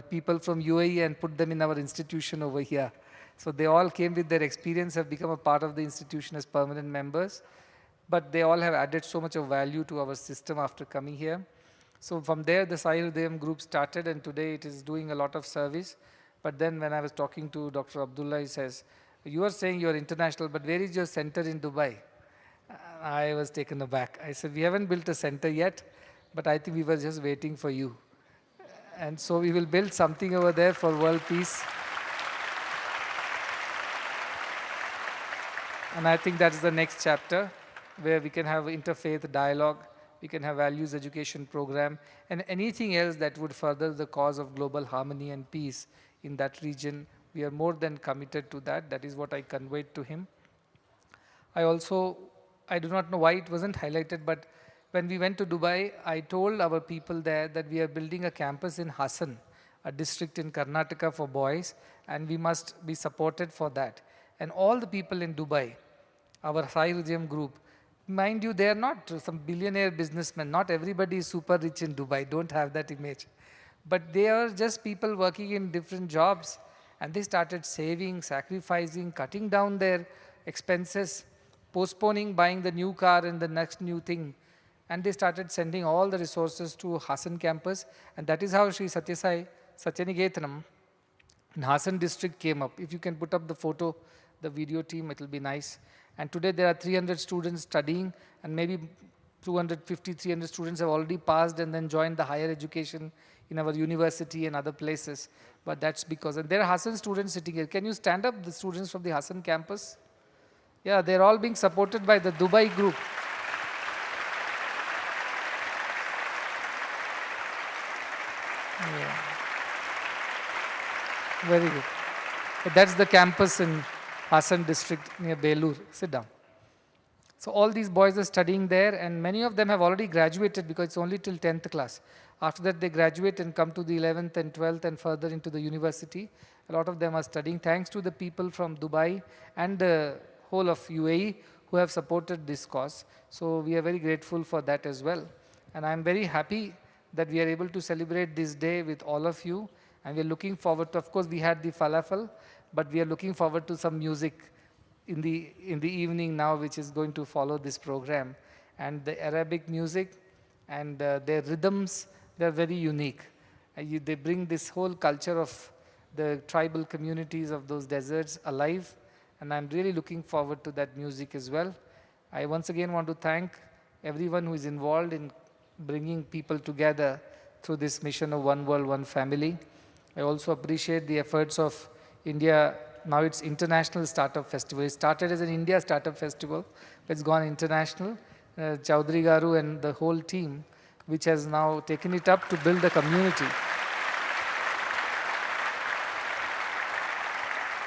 people from UAE and put them in our institution over here. So they all came with their experience, have become a part of the institution as permanent members. But they all have added so much of value to our system after coming here. So from there, the Sai Hridayam group started, and today it is doing a lot of service. But then when I was talking to Dr. Abdullah, he says, you are saying you are international, but where is your center in Dubai? I was taken aback. I said, we haven't built a center yet, but I think we were just waiting for you. And so we will build something over there for world peace. And I think that is the next chapter, where we can have interfaith dialogue, we can have values education program, and anything else that would further the cause of global harmony and peace in that region. We are more than committed to that. That is what I conveyed to him. I do not know why it wasn't highlighted, but when we went to Dubai, I told our people there that we are building a campus in Hassan, a district in Karnataka for boys, and we must be supported for that. And all the people in Dubai, our Sai Hridayam group, mind you, they are not some billionaire businessmen. Not everybody is super rich in Dubai. Don't have that image. But they are just people working in different jobs, and they started saving, sacrificing, cutting down their expenses, postponing buying the new car and the next new thing. And they started sending all the resources to Hassan campus, and that is how Sri Sathya Sai Satyanigetanam in Hassan district came up. If you can put up the photo, the video team, it will be nice. And today there are 300 students studying, and maybe 250, 300 students have already passed and then joined the higher education in our university and other places. But that's because, and there are Hassan students sitting here. Can you stand up, the students from the Hassan campus? Yeah, they're all being supported by the Dubai group. Yeah. Very good. That's the campus in Hassan district near Belur. Sit down. So all these boys are studying there, and many of them have already graduated because it's only till 10th class. After that they graduate and come to the 11th and 12th and further into the university. A lot of them are studying thanks to the people from Dubai and the whole of UAE who have supported this cause. So we are very grateful for that as well. And I'm very happy that we are able to celebrate this day with all of you. And we're looking forward to, of course, we had the falafel, but we are looking forward to some music in the evening now, which is going to follow this program. And the Arabic music and their rhythms, they're very unique. They bring this whole culture of the tribal communities of those deserts alive. And I'm really looking forward to that music as well. I once again want to thank everyone who is involved in bringing people together through this mission of One World, One Family. I also appreciate the efforts of India. Now it's International Startup Festival. It started as an India Startup Festival, but it's gone international. Chaudhary Garu and the whole team, which has now taken it up to build a community.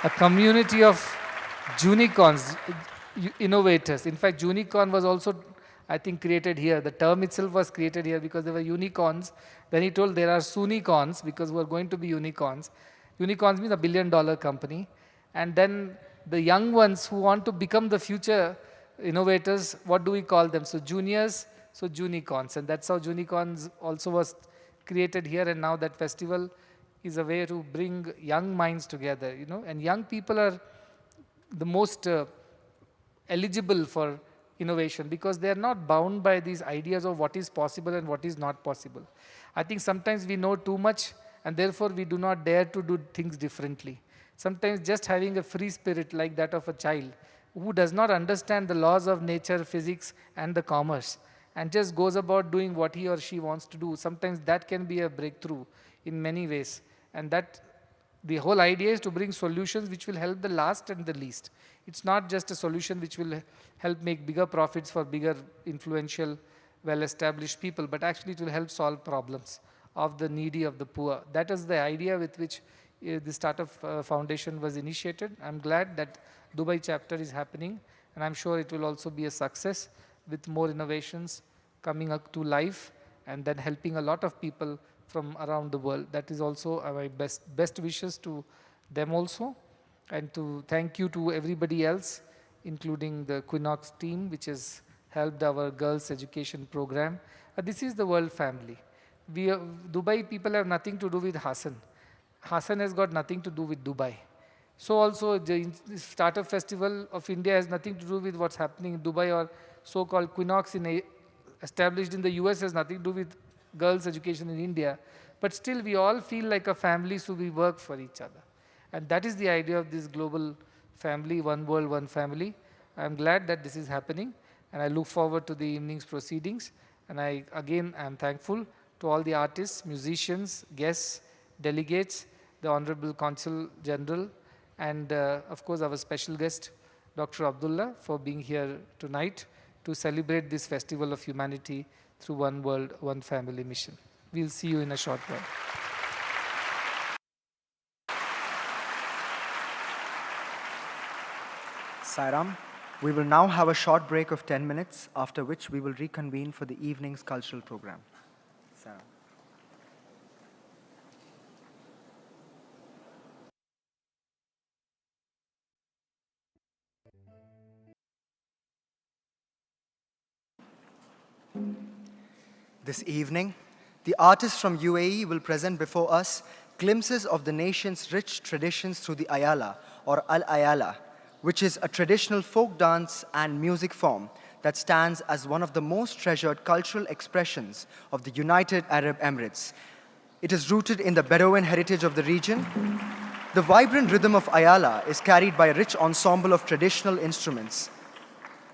A community of Junicons, innovators. In fact, Junicon was also, I think, created here. The term itself was created here because there were unicorns. Then he told there are Sunicons because we are going to be unicorns. Unicorns means $1 billion company. And then the young ones who want to become the future innovators, what do we call them? So juniors, so Junicons. And that's how Junicons also was created here. And now that festival is a way to bring young minds together, you know. And young people are the most eligible for innovation because they are not bound by these ideas of what is possible and what is not possible. I think sometimes we know too much and therefore we do not dare to do things differently. Sometimes just having a free spirit like that of a child who does not understand the laws of nature, physics, and the commerce, and just goes about doing what he or she wants to do, sometimes that can be a breakthrough in many ways. And that the whole idea is to bring solutions which will help the last and the least. It's not just a solution which will help make bigger profits for bigger, influential, well-established people, but actually it will help solve problems of the needy, of the poor. That is the idea with which the Startup Foundation was initiated. I'm glad that Dubai chapter is happening, and I'm sure it will also be a success with more innovations coming up to life and then helping a lot of people from around the world. That is also my best wishes to them also, and to thank you to everybody else, including the Quinox team, which has helped our girls' education program. This is the world family. Dubai people have nothing to do with Hassan. Hassan has got nothing to do with Dubai. So also the Startup Festival of India has nothing to do with what's happening in Dubai, or so-called Quinox established in the US has nothing to do with girls' education in India. But still we all feel like a family, so we work for each other. And that is the idea of this global family, one world, one family. I'm glad that this is happening, and I look forward to the evening's proceedings. And I am thankful to all the artists, musicians, guests, delegates, the Honorable Consul General, and of course our special guest, Dr. Abdullah, for being here tonight to celebrate this Festival of Humanity through One World, One Family mission. We'll see you in a short while. Sairam, we will now have a short break of 10 minutes, after which we will reconvene for the evening's cultural program. Sairam. This evening, the artists from UAE will present before us glimpses of the nation's rich traditions through the Ayala, or Al-Ayala, which is a traditional folk dance and music form that stands as one of the most treasured cultural expressions of the United Arab Emirates. It is rooted in the Bedouin heritage of the region. The vibrant rhythm of Ayala is carried by a rich ensemble of traditional instruments.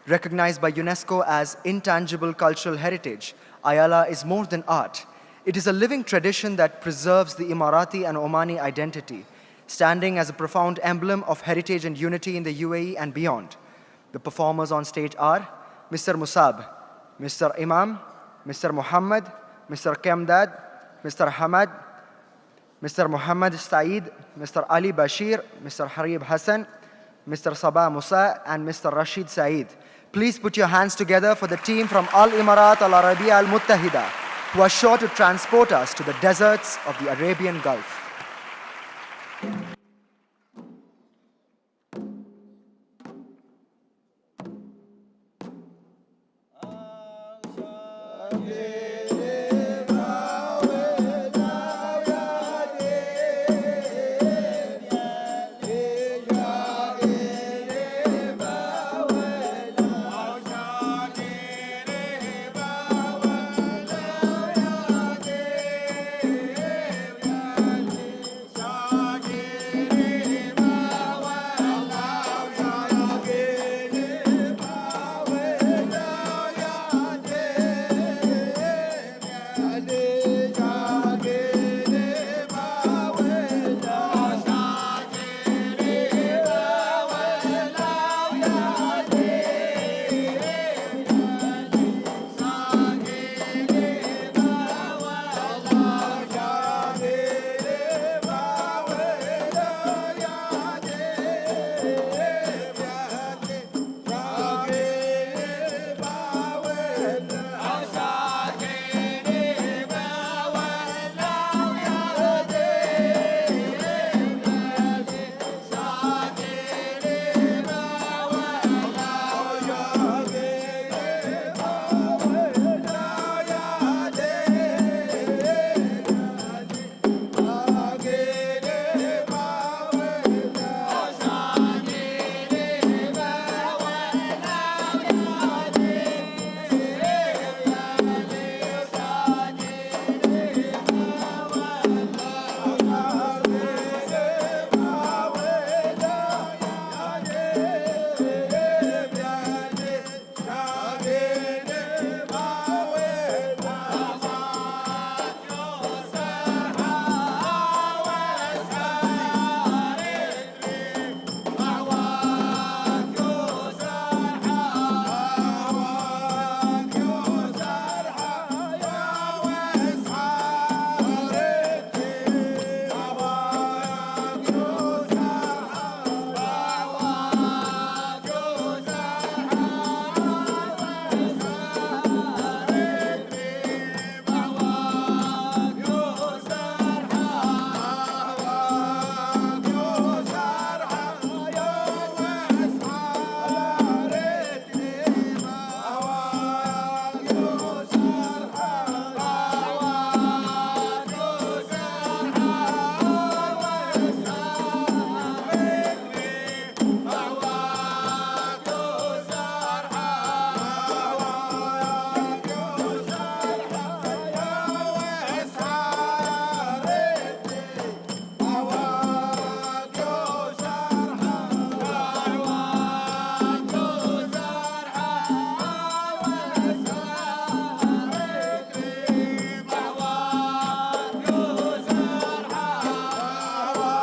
Recognized by UNESCO as intangible cultural heritage, Ayala is more than art. It is a living tradition that preserves the Emirati and Omani identity, standing as a profound emblem of heritage and unity in the UAE and beyond. The performers on stage are Mr. Musab, Mr. Imam, Mr. Muhammad, Mr. Kemdad, Mr. Hamad, Mr. Muhammad Saeed, Mr. Ali Bashir, Mr. Harib Hassan, Mr. Sabah Musa, and Mr. Rashid Saeed. Please put your hands together for the team from Al Imarat Al Arabiya Al Muttahida, who are sure to transport us to the deserts of the Arabian Gulf.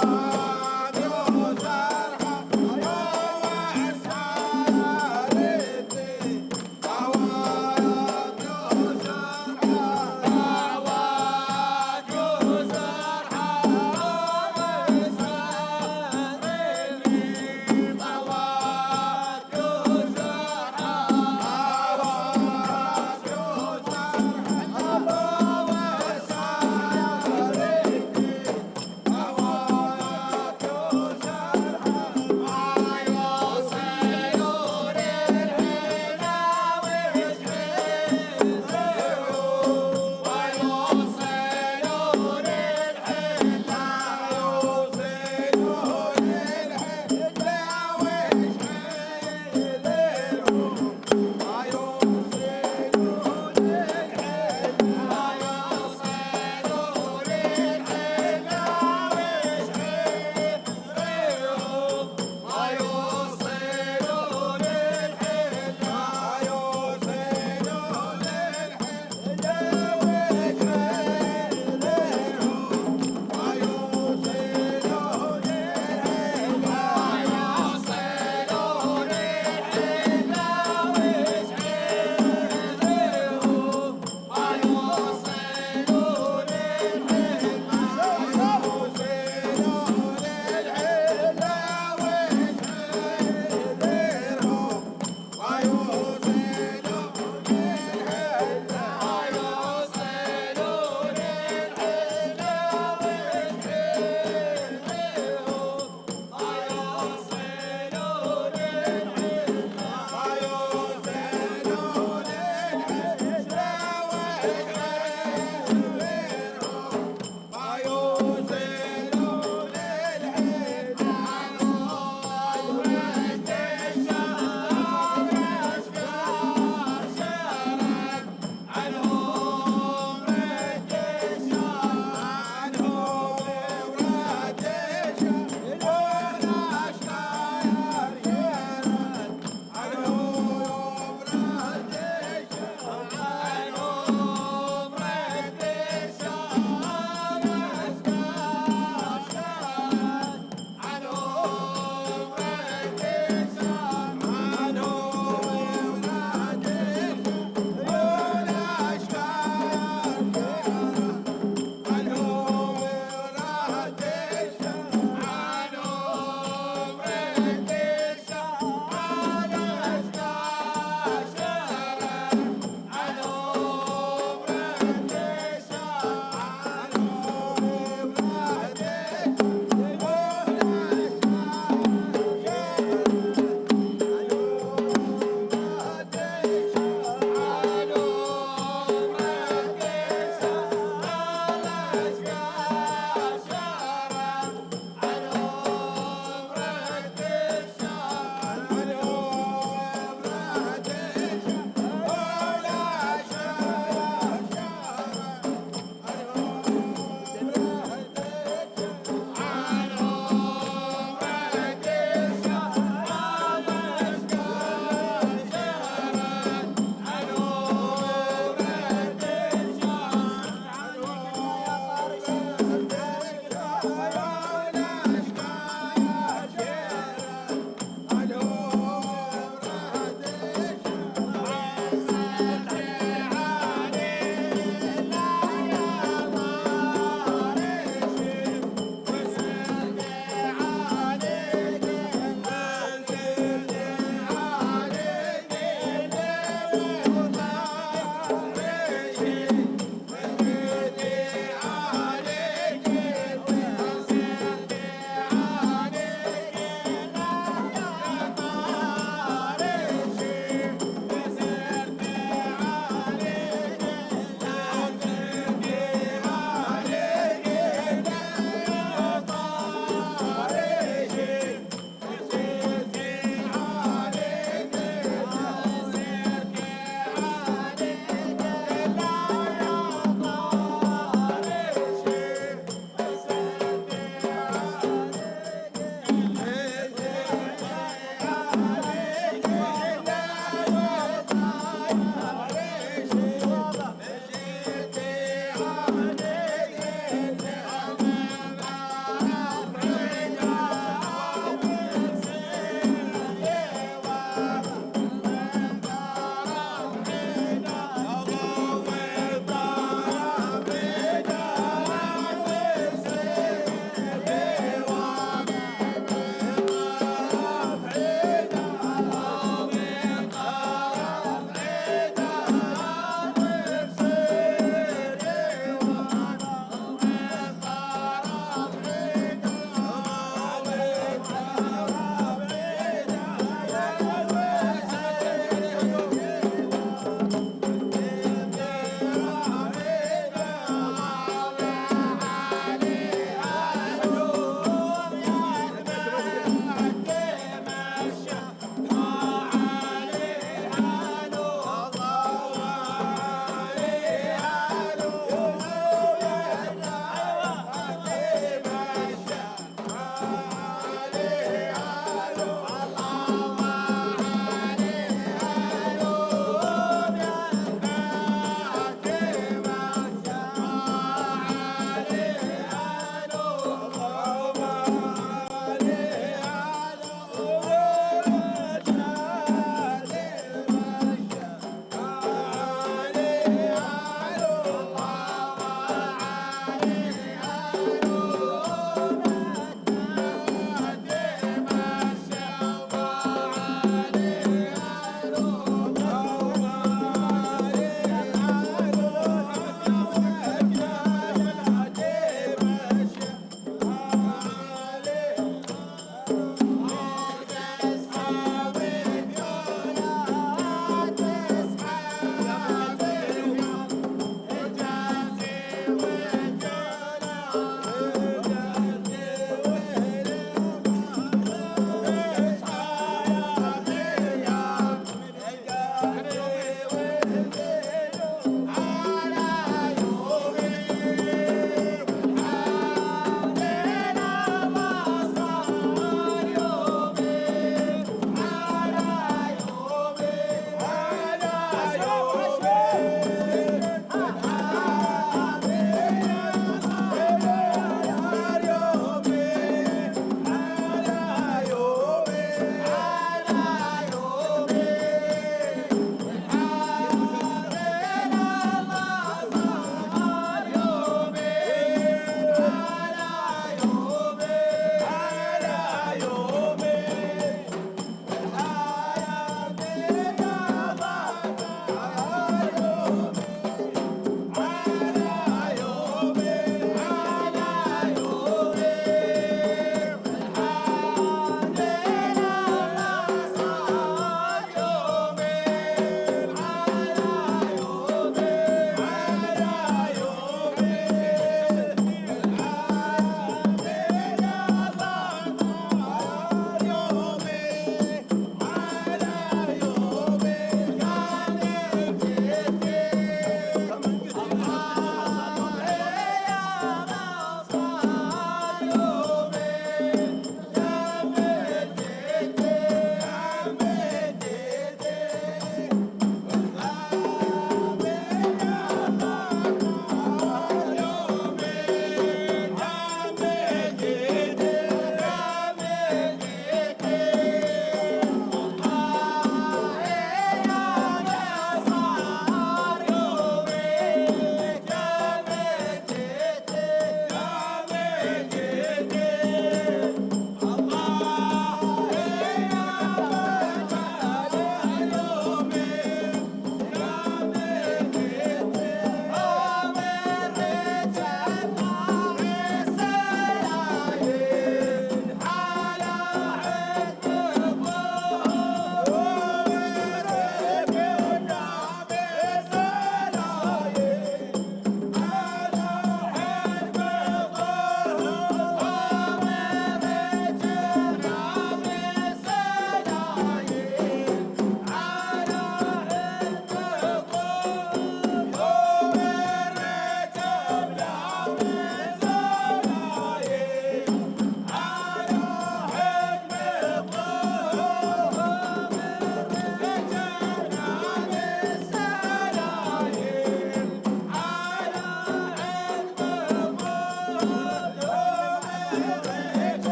Thank you.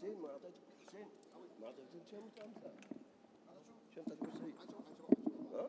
حسين ما اعطيتك حسين ما اعطيتك شنطه انت شنطه بسيط ها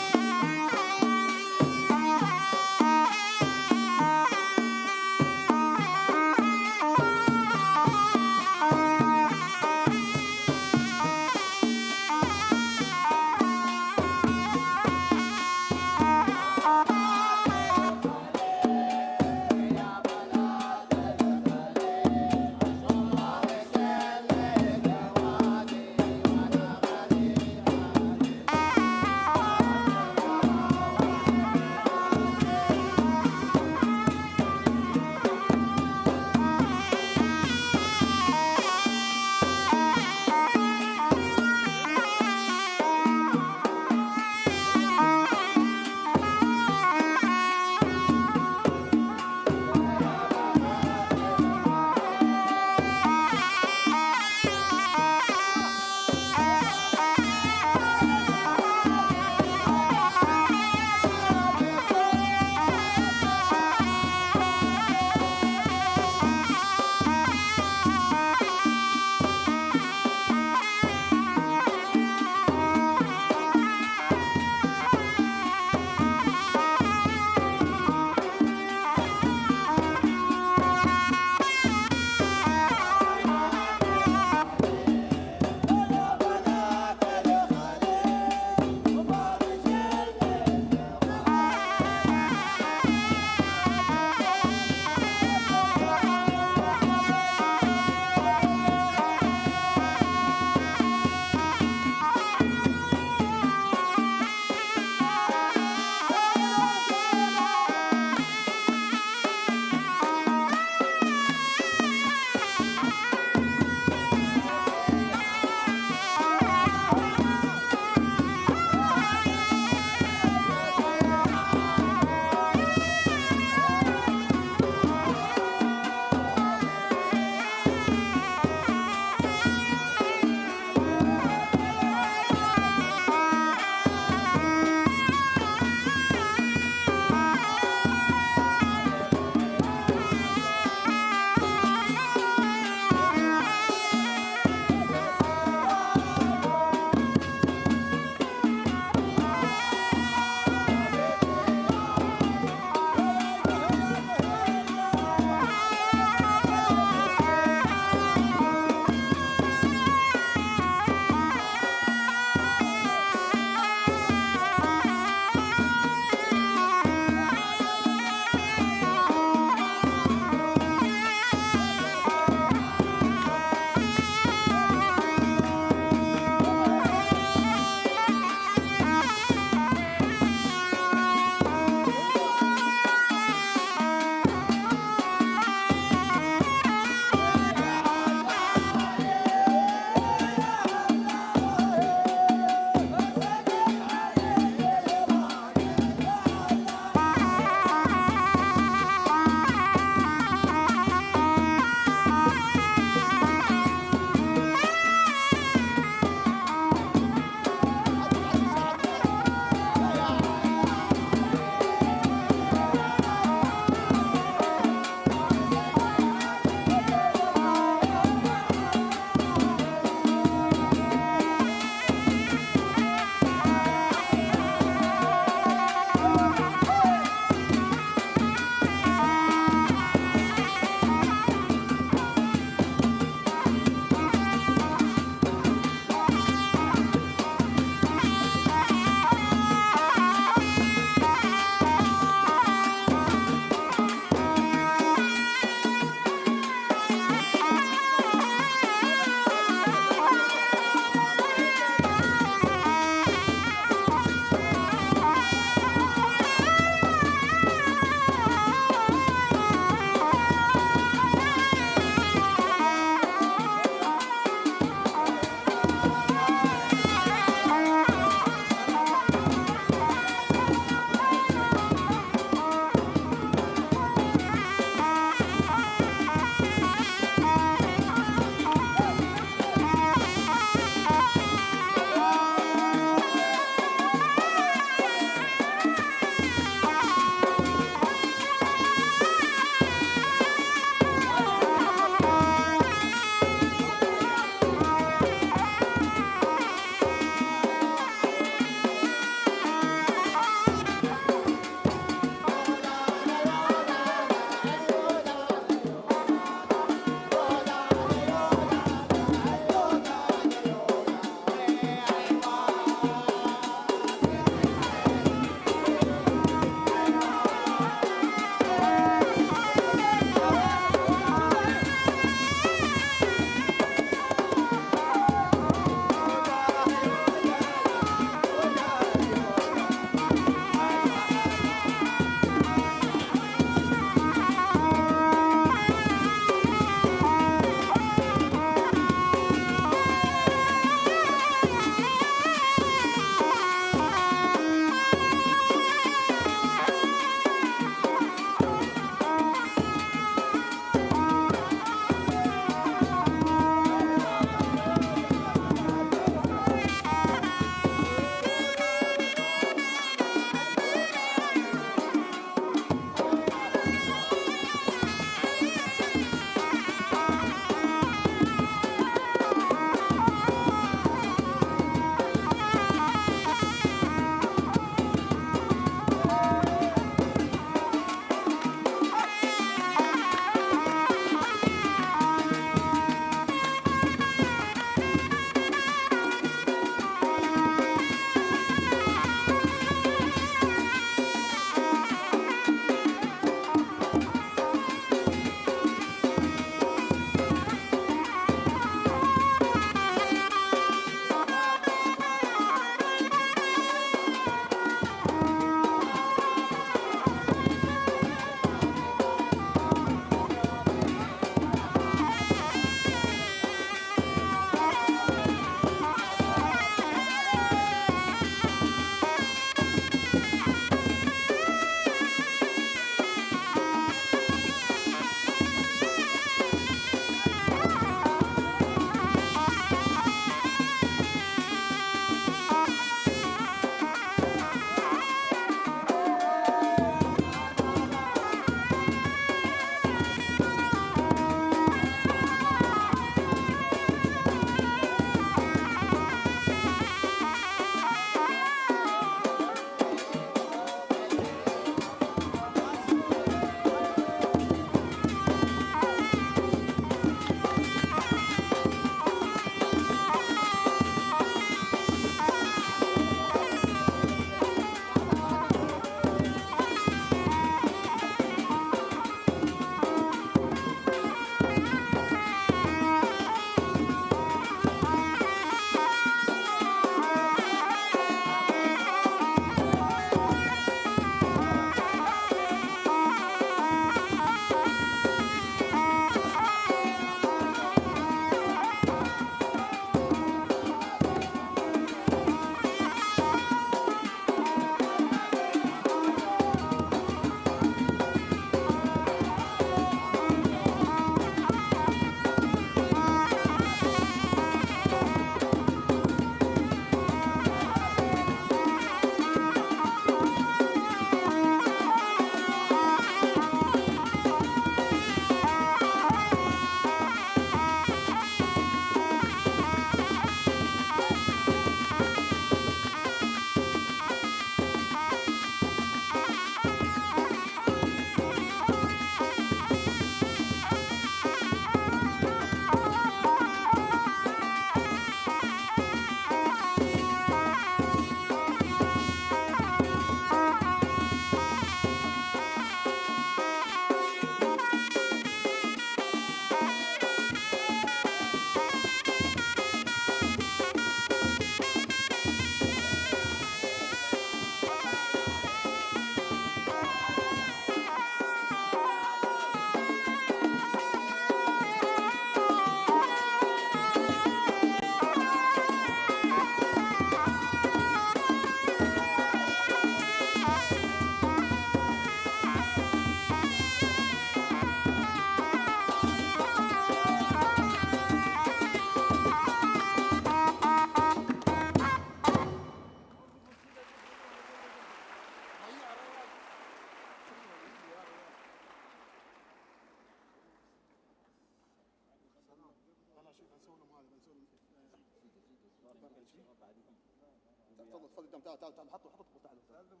تفضل تفضل تعال تعال تعال حطوا تعالوا تعالوا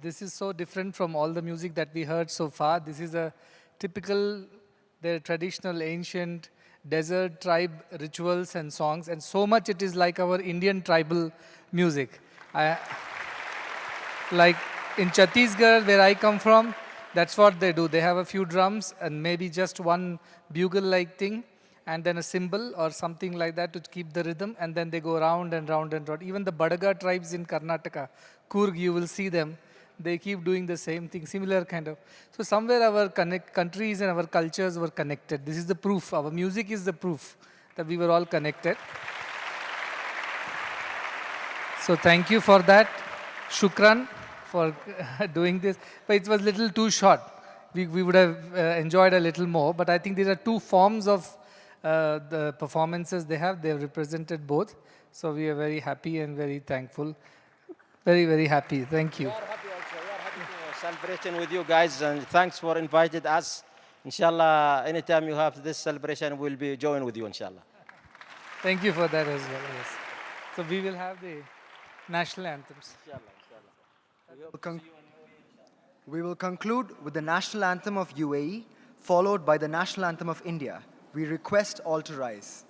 This is so different from all the music that we heard so far. This is a typical, their traditional ancient desert tribe rituals and songs, and so much it is like our Indian tribal music. Like in Chhattisgarh, where I come from, that's what they do. They have a few drums and maybe just one bugle-like thing, and then a cymbal or something like that to keep the rhythm, and then they go round and round and round. Even the Badaga tribes in Karnataka, Coorg, you will see them. They keep doing the same thing, similar kind of. So somewhere our countries and our cultures were connected. This is the proof. Our music is the proof that we were all connected. So thank you for that. Shukran for doing this. But it was a little too short. We would have enjoyed a little more. But I think these are two forms of the performances they have. They have represented both. So we are very happy and very thankful. Very, very happy. Thank you. We are happy also. We are happy to celebrating with you guys, and thanks for inviting us. Inshallah, anytime you have this celebration, we'll be joining with you, inshallah. Thank you for that as well. Yes. So we will have the national anthems. We will conclude with the national anthem of UAE, followed by the national anthem of India. We request all to rise.